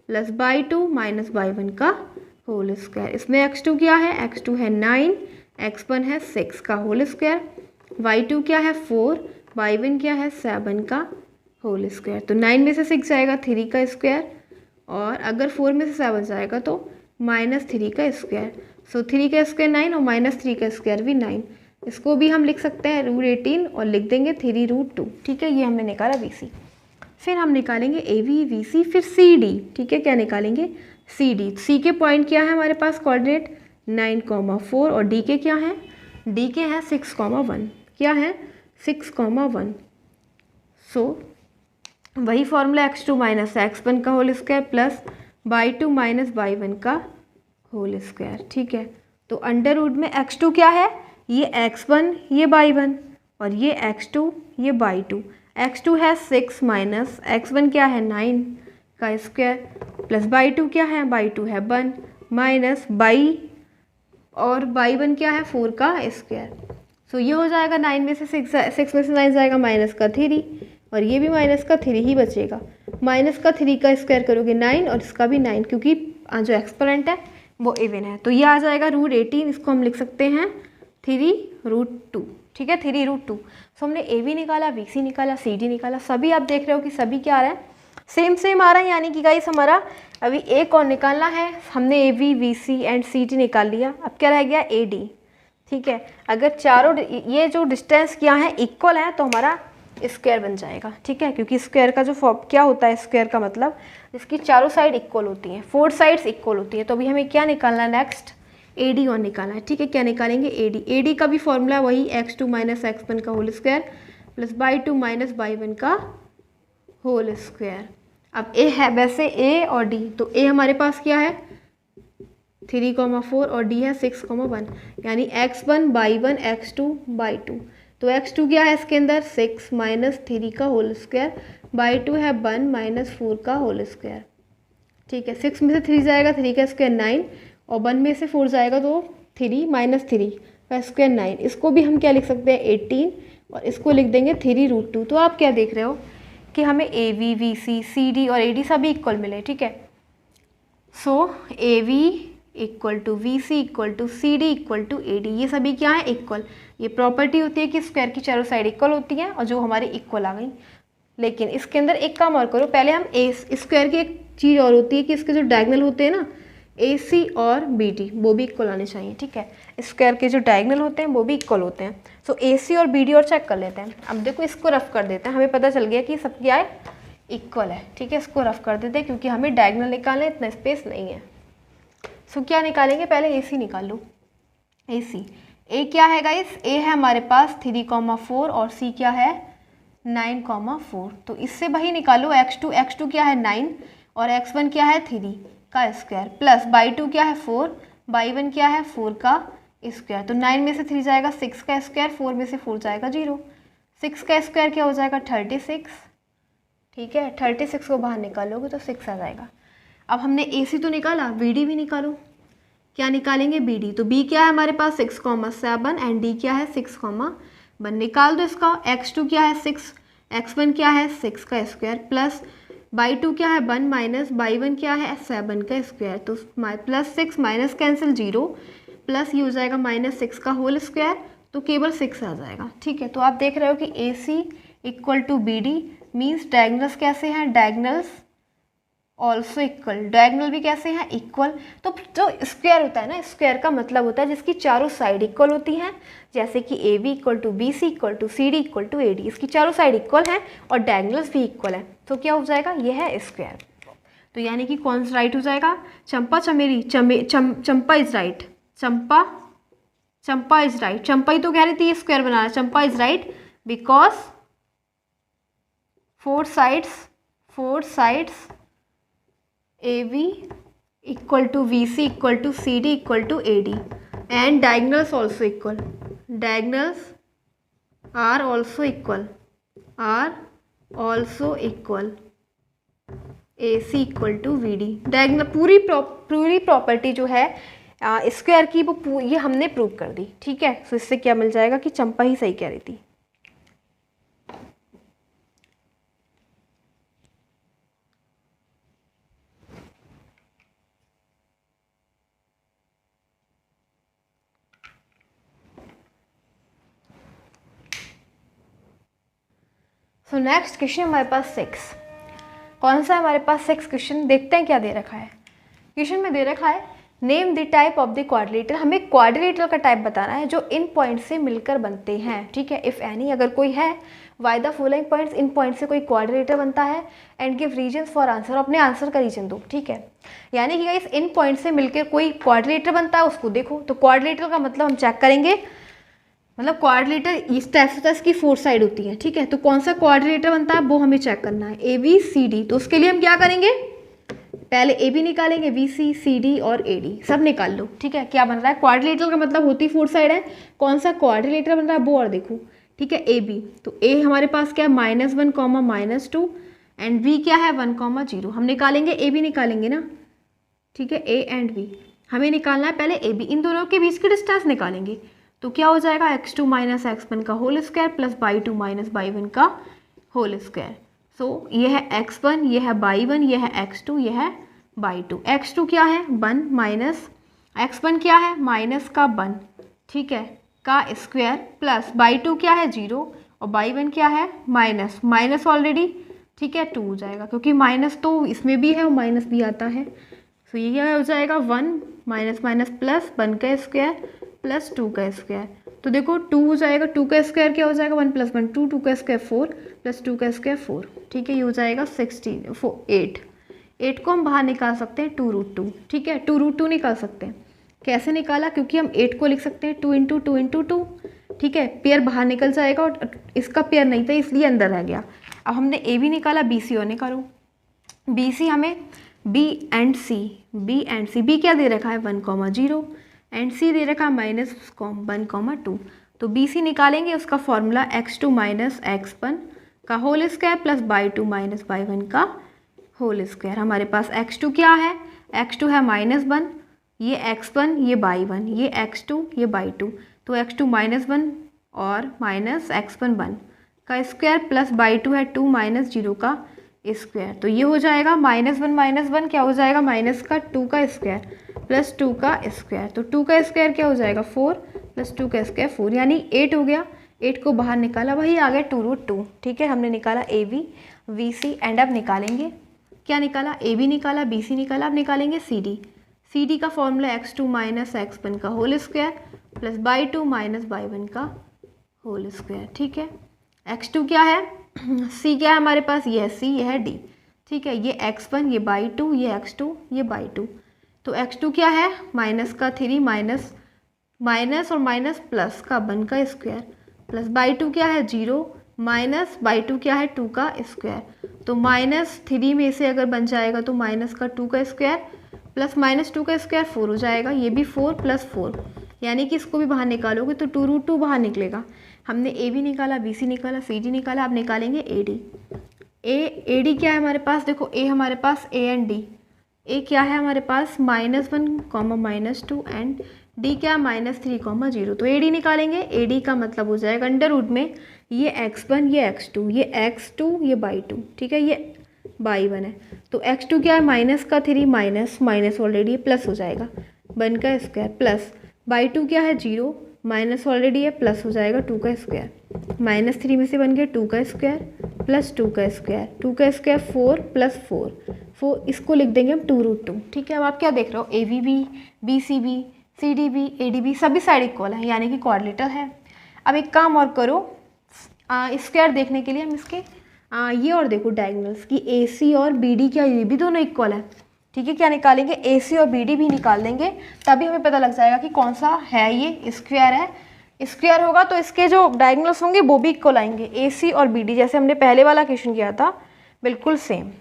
plus y2 minus y1 का होल स्क्वायर। इसमें x2 क्या है, x2 है 9, x1 है 6 का होल स्क्वायर, y2 क्या है 4, y1 क्या है 7 का होल स्क्वायर। तो 9 में से 6 जाएगा 3 का स्क्वायर और अगर 4 में से 7 जाएगा तो माइनस 3 का स्क्वायर। सो 3 का स्क्वायर 9 और माइनस 3 का स्क्वायर भी 9। इसको भी हम लिख सकते हैं √18 और लिख देंगे 3√2, ठीक है। ये हमने निकाला BC। फिर हम निकालेंगे AB, BC, फिर CD, ठीक है। क्या निकालेंगे CD। C के पॉइंट क्या है हमारे पास कोऑर्डिनेट 9,4 और D के क्या है, D के हैं 6,1, क्या है 6,1। सो वही फॉर्मूला x2 माइनस x1 का whole square plus y2 minus y1 का होल स्क्वायर, ठीक है। तो अंडर रूट में x2 क्या है, ये x1 ये y1 और ये x2 ये y2। x2 है 6 माइनस x1 क्या है 9 का स्क्वायर प्लस y2 क्या है y2 है 1 माइनस y और y1 क्या है 4 का स्क्वायर। सो ये हो जाएगा 9 में से 6 में से 9 जाएगा माइनस का 3 और ये भी माइनस का 3 ही बचेगा। माइनस का 3 का स्क्वायर करोगे 9 और इसका भी 9 क्योंकि जो एक्सपोनेंट है वो इवन है। तो ये आ जाएगा √18, इसको हम लिख सकते हैं 3√2। ठीक है, 3√2। सो हमने ए बी निकाला, बी सी निकाला, सी डी निकाला। सभी आप देख रहे हो कि सभी क्या आ रहा है, सेम आ रहा है। यानी कि गाइस हमारा अभी एक और निकालना है। हमने A B B C and C D निकाल लिया। अब क्या रह गया ए डी। ठीक है, अगर चारों ये जो डिस्टेंस क्या है इक्वल है तो हमारा स्क्वायर बन जाएगा। ठीक है, क्योंकि स्क्वायर का जो फॉर्म क्या होता है, स्क्वायर का मतलब इसकी चारों साइड इक्वल होती हैं, 4 साइड्स इक्वल होती है। तो अभी हमें क्या निकालना है नेक्स्ट, ए डी और निकालना है। ठीक है, क्या निकालेंगे ए डी। ए डी का भी फॉर्मूला वही x2 माइनस x1 का whole square plus y2 minus y1 का होल स्क्वायर। अब ए है वैसे ए और डी, तो ए हमारे पास क्या है 3,4 और डी है 6,1 यानी x1 y1 x2 y2। तो x2 क्या है इसके अंदर 6 माइनस 3 का होल स्क्वायर, y2 है 1 माइनस 4 का होल स्क्वायर। ठीक है, 6 में से 3 जाएगा 3 का स्क्वायर 9 और 1 में से 4 जाएगा तो 3 माइनस 3 का स्क्वायर 9। इसको भी हम क्या लिख सकते हैं 18 और इसको लिख देंगे 3√2। तो आप क्या देख रहे हो कि हमें A V V C C D और ए डी सभी इक्वल मिले। ठीक है, so A V equal to V C equal to C D equal to A D, ये सभी क्या है इक्वल। ये प्रॉपर्टी होती है कि स्क्वायर की चारों साइड इक्वल होती हैं और जो हमारी इक्वल आ गई। लेकिन इसके अंदर एक काम और करो, पहले हम ए स्क्वायर की एक चीज़ और होती है कि इसके जो डायगोनल होते हैं ना ए सी और बी डी वो भी इक्वल आने चाहिए। ठीक है, स्क्वायर के जो डायगोनल होते हैं वो भी इक्वल होते हैं। सो ए सी और बी डी और चेक कर लेते हैं। अब देखो इसको रफ कर देते हैं, हमें पता चल गया कि सब क्या है इक्वल है। ठीक है, इसको रफ कर देते हैं क्योंकि हमें डायगोनल निकालना है, इतना स्पेस नहीं है। सो क्या निकालेंगे, पहले ए सी निकाल लो। ए सी, ए क्या है गाइस, ए है हमारे पास 3,4 और सी क्या है 9,4। तो इससे वही निकालो x2 क्या है 9 और x1 क्या है 3 का स्क्वायर प्लस y2 क्या है 4, y1 क्या है 4 का स्क्वायर। तो 9 में से 3 जाएगा 6 का स्क्वायर, 4 में से 4 जाएगा 0। 6 का स्क्वायर क्या हो जाएगा 36। ठीक है, 36 को बाहर निकालोगे तो 6 आ जाएगा। अब हमने ए सी तो निकाला, बी डी भी निकालो। क्या निकालेंगे बी डी। तो बी क्या है हमारे पास 6,7 एंड डी क्या है 6,1। निकाल दो इसका। x2 क्या है 6, x1 क्या है 6 का स्क्वायर प्लस y2 क्या है 1 माइनस y1 क्या है 7 का स्क्वायर। तो प्लस 6 माइनस कैंसिल 0 प्लस ये हो जाएगा -6 का होल स्क्वायर, तो केवल 6 आ जाएगा। ठीक है, तो आप देख रहे हो कि A C equal to B D means diagonals कैसे हैं, डायगनल्स ऑल्सो इक्वल, डायगोनल भी कैसे हैं इक्वल। तो जो स्क्वायर होता है ना, स्क्वायर का मतलब होता है जिसकी चारों साइड इक्वल होती हैं, जैसे कि A B equal to B C equal to C D equal to A D, इसकी चारों साइड इक्वल हैं और डायगोनल्स भी इक्वल है। तो क्या हो जाएगा, ये है स्क्वायर। तो यानी कि कौन सा राइट हो जाएगा, Champa Chameli Champa is right, Champa is right. Champa ही तो कह रही थी ये स्क्वायर बनाना, Champa is right because 4 sides AB equal to VC equal to CD equal to AD and diagonals also equal. Diagonals are also equal. AC equal to VD. Diagonal पूरी property जो है स्क्वायर की वो ये हमने प्रूव कर दी। ठीक है, तो इससे क्या मिल जाएगा कि चंपा ही सही कह रही थी। सो नेक्स्ट क्वेश्चन हमारे पास 6। कौन सा है हमारे पास 6 क्वेश्चन, देखते हैं क्या दे रखा है। क्वेश्चन में दे रखा है name the type of the quadrilateral, हमें क्वाड्रिलेटरल का टाइप बताना है जो इन पॉइंट से मिलकर बनते हैं। ठीक है, इफ़ एनी अगर कोई है, वाई द फॉलोइंग पॉइंट्स, इन पॉइंट से कोई क्वाड्रिलेटर बनता है and give reason for answer, अपने आंसर का रीजन दो। ठीक है, यानी कि गाइस इन पॉइंट से मिलकर कोई क्वाड्रिलेटर बनता है उसको देखो। तो क्वाड्रिलेटर का मतलब हम चेक करेंगे, मतलब क्वाड्रिलेटर इस टाइप से इसकी 4 साइड होती है। ठीक है, तो कौन सा क्वाड्रिलेटर बनता है वो हमें चेक करना है, ए बी सी डी। तो उसके लिए हम क्या करेंगे, पहले ए बी निकालेंगे, बी सी, सी डी और ए डी सब निकाल लो, ठीक है। क्या बन रहा है, क्वाड्रिलेटरल का मतलब होती फोर साइड है, कौन सा क्वाड्रिलेटरल बन रहा है वो और देखो, ठीक है। ए बी, तो ए हमारे पास क्या है -1, -2 एंड बी क्या है 1, 0। हम निकालेंगे ए बी निकालेंगे ना, ठीक है। ए एंड बी हमें निकालना है पहले ए बी, इन दोनों के बीच की डिस्टेंस निकालेंगे। तो क्या हो जाएगा x2 - x1 का whole square plus y2 - y1 का होल स्क्वायर। सो ये है x1, ये है y1, ये है x2, ये है y2। x2 क्या है 1 माइनस x1 क्या है माइनस का 1, ठीक है, का स्क्वायर प्लस y2 क्या है 0 और y1 क्या है माइनस, माइनस ऑलरेडी, ठीक है, 2 हो जाएगा क्योंकि माइनस तो इसमें भी है और माइनस भी आता है। तो ये क्या हो जाएगा 1 माइनस माइनस प्लस 1 का स्क्वायर प्लस 2 का स्क्वायर। तो देखो 2 हो जाएगा, 2 का स्क्वायर क्या हो जाएगा 1 + 1 2, 2 का स्क्वायर 4 प्लस 2 का स्क्वायर 4, ठीक है। ये हो जाएगा 8। 8 को हम बाहर निकाल सकते हैं 2√2, ठीक है, 2√2 निकाल सकते हैं। कैसे निकाला, क्योंकि हम 8 को लिख सकते हैं 2 × 2 × 2, ठीक है, पेयर बाहर निकल जाएगा और इसका पेयर नहीं था इसलिए अंदर रह गया। अब हमने ए बी निकाला, बी सी और निकालो। बी सी हमें बी एंड सी, बी क्या दे रखा है 1, 0 एंड सी दे रखा है -1, 2। तो बी सी निकालेंगे, उसका फॉर्मूला x2 - x1 का whole square plus y2 - y1 का होल स्क्वायर। हमारे पास x2 क्या है, x2 है -1, ये x1, ये y1, ये x2, ये y2। तो x2 -1 और माइनस x1 1 का स्क्वायर प्लस y2 है 2 - 0 का स्क्वायर। तो ये हो जाएगा -1 - 1 क्या हो जाएगा माइनस का 2 का स्क्वायर प्लस 2 का स्क्वायर। तो 2 का स्क्वायर क्या हो जाएगा 4 प्लस 2 का स्क्वायर 4, यानी 8 हो गया। 8 को बाहर निकाला, वही आ गया 2√2, ठीक है। हमने निकाला A B, V C and अब निकालेंगे, क्या निकाला, ए बी निकाला, बी सी निकाला, अब निकालेंगे सी डी। सी डी का फॉर्मूला x2 - x1 का whole square plus y2 - y1 का होल स्क्वायर, ठीक है। x2 क्या है, c क्या है हमारे पास, ये है c, ये है d, ठीक है। ये x1, ये y2, ये x2, ये y2। तो x2 क्या है माइनस का 3 माइनस और माइनस प्लस का 1 का स्क्वायर प्लस y2 क्या है 0 माइनस y2 क्या है 2 का स्क्वायर। तो -3 में से अगर बन जाएगा तो माइनस का 2 का स्क्वायर प्लस -2 का स्क्वायर 4 हो जाएगा, ये भी 4 + 4, यानी कि इसको भी बाहर निकालोगे तो 2√2 बाहर निकलेगा। हमने ए बी निकाला, बी सी निकाला, सी डी निकाला, अब निकालेंगे ए डी। ए डी क्या है हमारे पास, देखो ए हमारे पास ए एंड डी, ए क्या है हमारे पास -1, -2 एंड डी क्या -3, 0। तो ए डी निकालेंगे, ए डी का मतलब हो जाएगा अंडर रूट में ये x1, ये x2, ये x2, ये y2, ठीक है, ये y1 है। तो x2 क्या है माइनस का 3 माइनस ऑलरेडी प्लस हो जाएगा 1 का स्क्वायर प्लस y2 क्या है 0 माइनस ऑलरेडी है प्लस हो जाएगा 2 का स्क्वायर, -3 में से बन गया 2 का स्क्वायर प्लस 2 का स्क्वायर, 2 का स्क्वायर 4 + 4, इसको लिख देंगे हम 2√2, ठीक है। अब आप क्या देख रहे हो, A B B, B C B, C D B, A D B सभी साइड इक्वल है, यानी कि क्वाड्रिलेटरल है। अब एक काम और करो, स्क्वायर देखने के लिए हम इसके ये और देखो डायगोनल्स की ए सी और बी डी, क्या ये भी दोनों इक्वल है, ठीक है। क्या निकालेंगे, ए सी और बी डी भी निकाल देंगे, तभी हमें पता लग जाएगा कि कौन सा है ये स्क्वायर है। स्क्वायर होगा तो इसके जो डायगोनल्स होंगे वो भी इक्वल आएंगे, ए सी और बी डी, जैसे हमने पहले वाला क्वेश्चन किया था बिल्कुल सेम।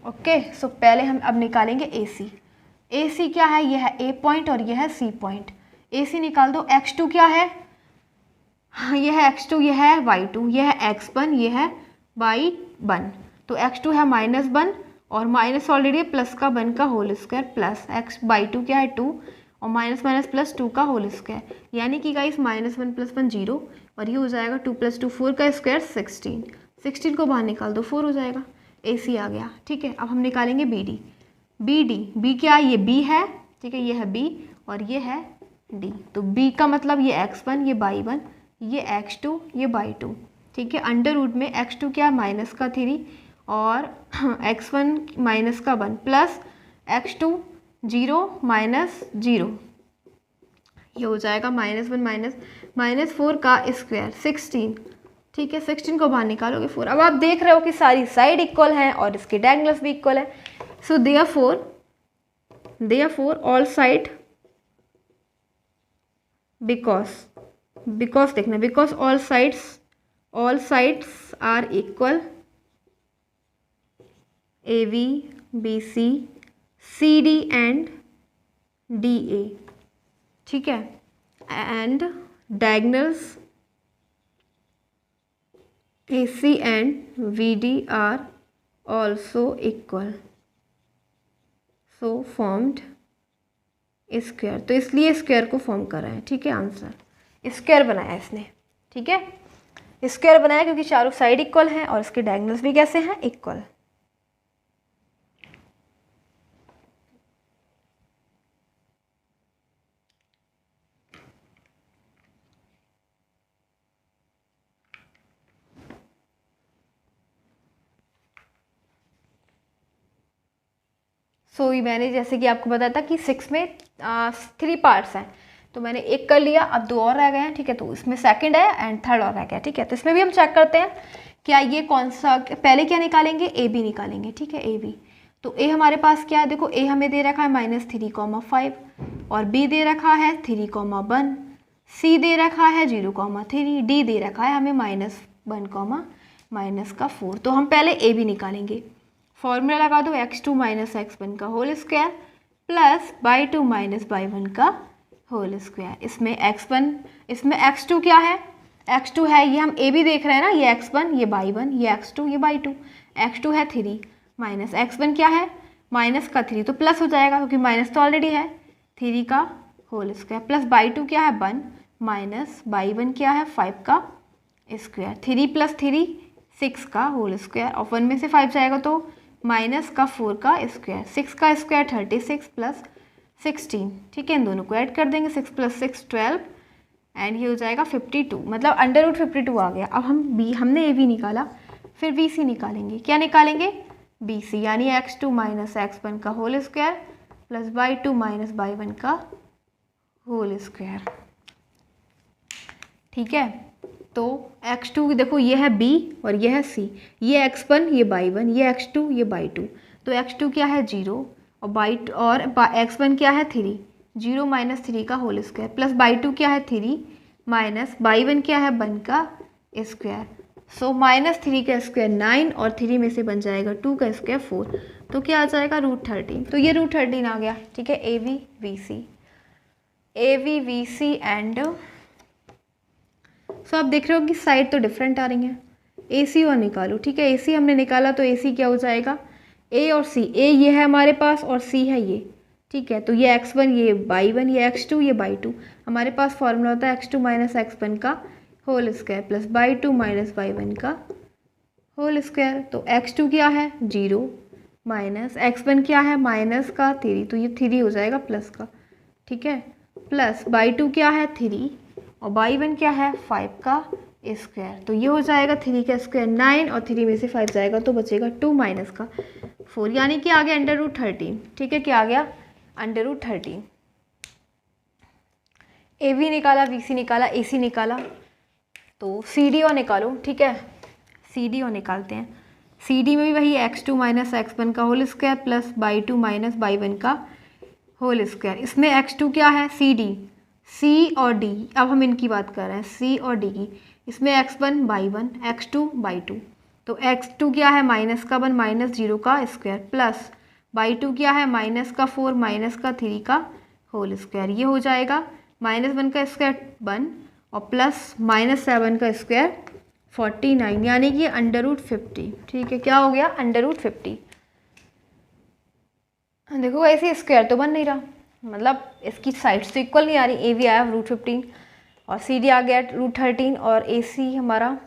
ओके, सो पहले हम अब निकालेंगे ए सी। ए सी क्या है, ये है ए पॉइंट और ये है सी पॉइंट। ए सी निकाल दो, x2 क्या है, ये है x2, ये है y2, ये है x1, ये है y1। तो x2 है -1 और माइनस ऑलरेडी प्लस का 1 का होल स्क्वायर प्लस y2 क्या है 2 और माइनस प्लस 2 का होल स्क्वायर, यानी कि गाइस -1 + 1 0 और ये हो जाएगा 2 + 2 4 का स्क्वायर 16। 16 को बाहर निकाल दो 4 हो जाएगा, ए सी आ गया, ठीक है। अब हम निकालेंगे बी डी। बी क्या है, ये बी है, ठीक है, ये है बी और ये है डी। तो बी का मतलब ये x1, ये y1, ये x2, ये y2, ठीक है। अंडर रूट में x2 क्या माइनस का 3 और x1 माइनस का 1 प्लस x2 0 -0, ये हो जाएगा -1 -4 का स्क्वायर 16, ठीक है। 16 को बाहर निकालोगे 4। अब आप देख रहे हो कि सारी साइड इक्वल हैं और इसके डायगोनल्स भी इक्वल है। So therefore all side, because देखना, because all sides are equal, A B C C D and D A, ठीक है, and diagonals A C and V D are also equal, so formed square. तो इसलिए square को form कर रहा है, ठीक है, आंसर स्क्वायर बनाया इसने, ठीक है, स्क्वायर बनाया क्योंकि चारों साइड इक्वल हैं और इसके डायगोनल्स भी कैसे हैं, इक्वल। सो मैंने जैसे कि आपको बताया था कि 6 में 3 पार्ट्स हैं, तो मैंने एक कर लिया, अब 2 और रह गए हैं, ठीक है, तो इसमें सेकंड है एंड थर्ड और रह गया, ठीक है। तो इसमें भी हम चेक करते हैं क्या ये कौन सा, पहले क्या निकालेंगे, ए बी निकालेंगे, ठीक है, ए बी। तो ए हमारे पास क्या है, देखो ए हमें दे रखा है -3,5 और बी दे रखा है 3,1, सी दे रखा है 0,3, डी दे रखा है हमें -1, -4। तो हम पहले ए बी निकालेंगे, फॉर्मूला लगा दो x2 - x1 का whole square plus y2 - y1 का होल स्क्वायर। इसमें x1, इसमें x2 क्या है, x2 है, ये हम a भी देख रहे हैं ना, ये x1 ये y1 ये x2 ये y2, x2 है 3 माइनस x1 क्या है -3, तो प्लस हो जाएगा क्योंकि माइनस तो ऑलरेडी है, 3 का होल स्क्वायर प्लस y2 क्या है 1 माइनस y1 क्या है 5 का स्क्वायर, 3 + 3 6 का होल स्क्वायर और 1 में से 5 जाएगा तो -4 का स्क्वायर, 6 का स्क्वायर 36 प्लस 16, ठीक है, इन दोनों को ऐड कर देंगे, 6 + 6 12 एंड ये हो जाएगा 52, मतलब √52 आ गया। अब हमने ए बी निकाला, फिर बी सी निकालेंगे, क्या निकालेंगे, बी सी, यानी x2 - x1 का whole square plus y2 - y1 का होल स्क्वायर, ठीक है। तो x2 देखो ये है b और ये है c, ये x1 ये y1 ये x2 ये y2, तो x2 क्या है 0 और x1 क्या है 3, 0 - 3 का होल स्क्वायर प्लस y2 क्या है 3 माइनस y1 क्या है 1 का स्क्वायर, सो -3 का स्क्वायर 9 और 3 में से बन जाएगा 2 का स्क्वायर 4, तो क्या आ जाएगा √13, तो ये √13 आ गया, ठीक है। A B V C and so आप देख रहे हो कि साइड तो डिफरेंट आ रही हैं, ए सी और निकालो, ठीक है, ए सी हमने निकाला तो ए सी क्या हो जाएगा, ए और सी, ए ये है हमारे पास और सी है ये, ठीक है, तो ये x1 ये y1 ये x2 ये y2, हमारे पास फॉर्मूला होता है x2 - x1 का whole square plus y2 - y1 का होल स्क्वायर, तो x2 क्या है 0 माइनस x1 क्या है -3, तो ये 3 हो जाएगा प्लस का, ठीक है, प्लस y2 क्या है 3 और y1 क्या है 5 का स्क्वायर, तो ये हो जाएगा 3 का स्क्वायर 9 और 3 में से 5 जाएगा तो बचेगा 2 माइनस का 4, यानी कि आ गया √13, ठीक है, क्या आ गया √13। ए बी निकाला, बी सी निकाला, ए सी निकाला, तो सी डी और निकालो, ठीक है, सी डी और निकालते हैं। सी डी में भी वही x2 - x1 का whole square plus y2 - y1 का होल स्क्वायर, इसमें x2 क्या है सी डी, सी और डी, अब हम इनकी बात कर रहे हैं सी और डी की, इसमें x1 y1 x2 y2, तो x2 क्या है -1 -0 का स्क्वायर प्लस y2 क्या है -4 -3 का होल स्क्वायर, ये हो जाएगा -1 का स्क्वायर 1 और प्लस -7 का स्क्वायर 49, यानी कि √50, ठीक है, क्या हो गया √50। देखो ऐसे स्क्वायर तो बन नहीं रहा, मतलब इसकी साइड्स तो इक्वल नहीं आ रही, ए बी आया √15 और सी डी आ गया √13 और ए सी हमारा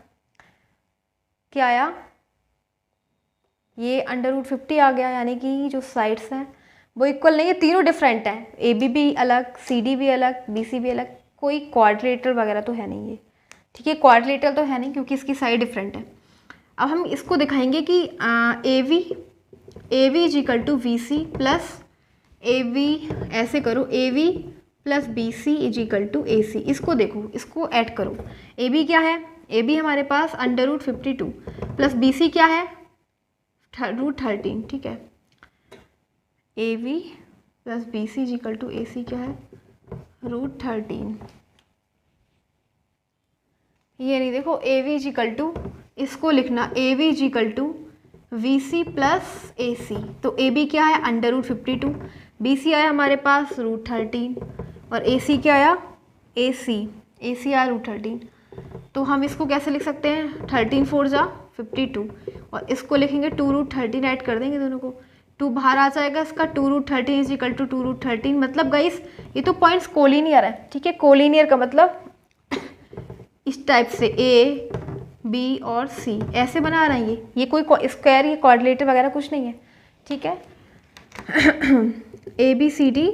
क्या आया, ये √50 आ गया, यानी कि जो साइड्स हैं वो इक्वल नहीं है, तीनों डिफरेंट हैं, ए बी भी अलग, सी डी भी अलग, बी सी भी अलग, कोई क्वाड्रिलेटरल वगैरह तो है नहीं ये, ठीक है, क्वाड्रिलेटरल तो है नहीं क्योंकि इसकी साइड डिफरेंट है। अब हम इसको दिखाएंगे कि A V = V C plus A V, ऐसे करो A V plus B C = A C, इसको देखो, इसको ऐड करो, ए बी क्या है, ए बी हमारे पास √52 प्लस बी सी क्या है √13, ठीक है, A V plus B C = A C क्या है √13, ये नहीं, देखो ए वी = इसको लिखना, A V = V C plus A C. तो ए बी क्या है √52, बी सी आया हमारे पास √13 और ए सी क्या आया ए सी आया √13। तो हम इसको कैसे लिख सकते हैं 13 4 जा 52 और इसको लिखेंगे 2√13 ऐड कर देंगे दोनों को, 2 बाहर आ जाएगा इसका 2√13 इज इक्वल टू 2√13। मतलब गाइस ये तो पॉइंट्स कोलिनियर है, ठीक है। कोलिनियर का मतलब इस टाइप से ए बी और सी ऐसे बना रहे हैं ये कोई स्क्वायर ये क्वाड्रिलेटर वगैरह कुछ नहीं है, ठीक है। A B C D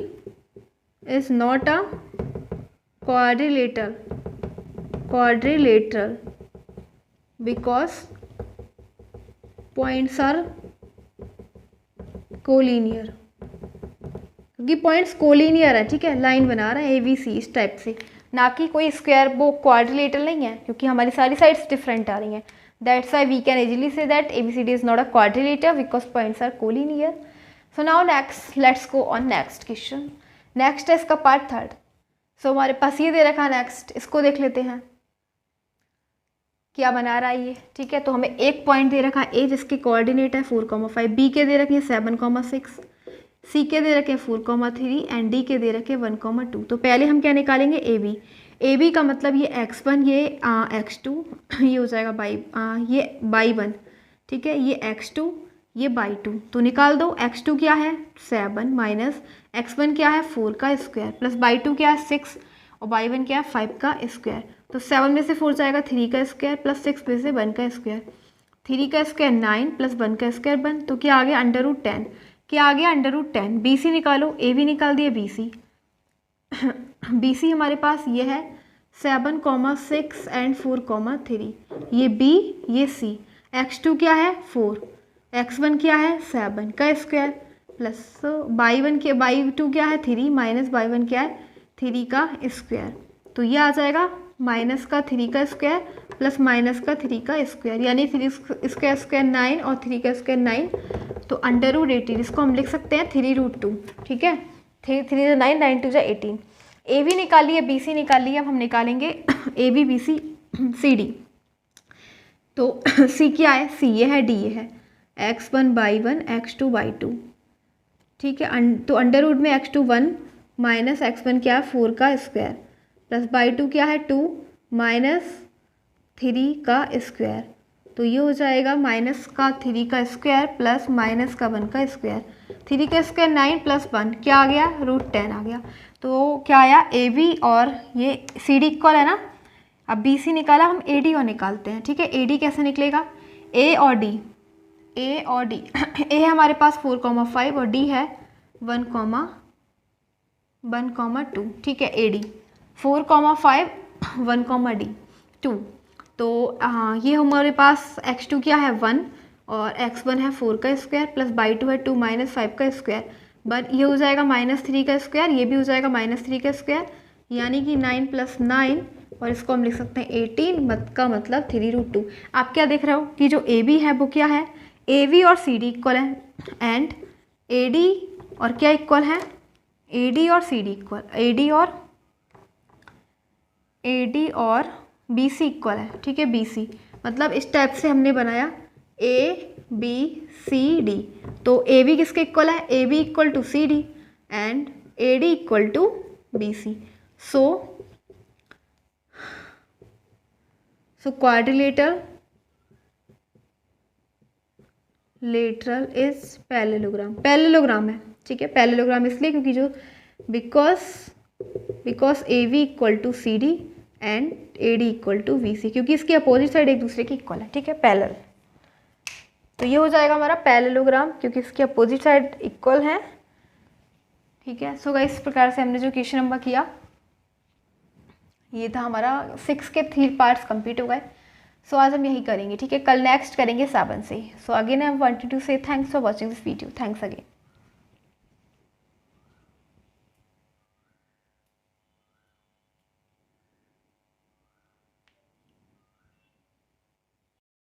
is not a quadrilateral because points are collinear, क्योंकि पॉइंट्स कोलिनियर है, ठीक है। लाइन बना रहा है ए बी सी इस टाइप से, ना कि कोई स्क्वायर वो क्वाड्रिलेटरल नहीं है, क्योंकि हमारी सारी साइड्स डिफरेंट आ रही हैं। That's why we can easily say that A B C D is not a quadrilateral because points are collinear. So now next let's go on next question. Next है इसका पार्ट 3rd। सो हमारे पास ये दे रखा है, next इसको देख लेते हैं क्या बना रहा है ये, ठीक है। तो हमें एक पॉइंट दे रखा है ए जिसके कोऑर्डिनेट है 4,5, बी के दे रखे हैं 7,6, सी के दे रखे हैं 4,3 एंड डी के दे रखे हैं 1,2। तो पहले हम क्या निकालेंगे ए बी का मतलब ये x1 ये x2 ये हो जाएगा ये y1, ठीक है। ये x2 ये y2, तो निकाल दो। x2 क्या है 7 माइनस x1 क्या है 4 का स्क्वायर प्लस y2 क्या है 6 और y1 क्या है 5 का स्क्वायर। तो 7 में से 4 जाएगा 3 का स्क्वायर प्लस 6 में से 1 का स्क्वायर, 3 का स्क्वायर 9 प्लस 1 का स्क्वायर 1। तो क्या आ गया √10, क्या आ गया √10। बी सी निकालो, ए बी निकाल दिया बी सी। बी सी हमारे पास ये है 7,6 एंड 4,3, ये बी ये सी। x2 क्या है 4, x1 क्या है 7 का स्क्वायर प्लस y2 क्या है 3 माइनस y1 क्या है 3 का स्क्वायर। तो ये आ जाएगा माइनस का 3 का स्क्वायर प्लस माइनस का 3 का स्क्वायर, यानी 3 इसका स्क्वायर 9 और 3 का स्क्वायर 9। तो √18 इसको हम लिख सकते हैं 3√2, ठीक है। 3 9 9 2 18। ए बी निकाल लिया बी सी निकाल लिया, अब हम निकालेंगे A B B C C D. तो सी क्या है सी ये है डी ये है x1 y1 x2 y2, ठीक है। तो √ में x2 1 माइनस x1 क्या है 4 का स्क्वायर प्लस y2 क्या है 2 माइनस 3 का स्क्वायर। तो ये हो जाएगा माइनस का 3 का स्क्वायर प्लस माइनस का 1 का स्क्वायर। 3 का स्क्वायर 9 प्लस 1 क्या आ गया √10 आ गया। तो क्या आया ए बी और ये सी डी इक्वल है ना। अब बी सी निकाला, हम ए डी और निकालते हैं, ठीक है। ए डी कैसे निकलेगा ए और डी ए है हमारे पास 4,5 और डी है 1,2, ठीक है। A D 4,5 1, D 2। तो ये हमारे पास x2 क्या है 1 और x1 है 4 का स्क्वायर प्लस y2 है 2 माइनस 5 का स्क्वायर, बट ये हो जाएगा -3 का स्क्वायर, ये भी हो जाएगा -3 का स्क्वायर, यानी कि 9 + 9 और इसको हम लिख सकते हैं 18 का मतलब 3√2। आप क्या देख रहे हो कि जो ए बी है वो क्या है ए बी और सी डी इक्वल है एंड ए डी और क्या इक्वल है ए डी और C D equal A D और बी सी इक्वल है, ठीक है। बी सी मतलब इस टाइप से हमने बनाया ए बी सी डी। तो ए बी किसके इक्वल है A B equal to C D and A D equal to B C. So quadrilateral is parallelogram है, ठीक है। पैरेललोग्राम इसलिए क्योंकि जो because A B equal to C D and A D equal to B C, क्योंकि इसकी opposite side एक दूसरे की इक्वल है, ठीक है, पैरेलल। तो ये हो जाएगा हमारा पैरेललोग्राम क्योंकि इसकी अपोजिट साइड इक्वल है, ठीक है। सो गाइस इस प्रकार से हमने जो क्वेश्चन नंबर किया ये था हमारा 6 के 3 पार्ट्स कंप्लीट हो गए। सो आज हम यही करेंगे, ठीक है। कल नेक्स्ट करेंगे 7 से। So again I wanted to say thanks for watching this video. Thanks again.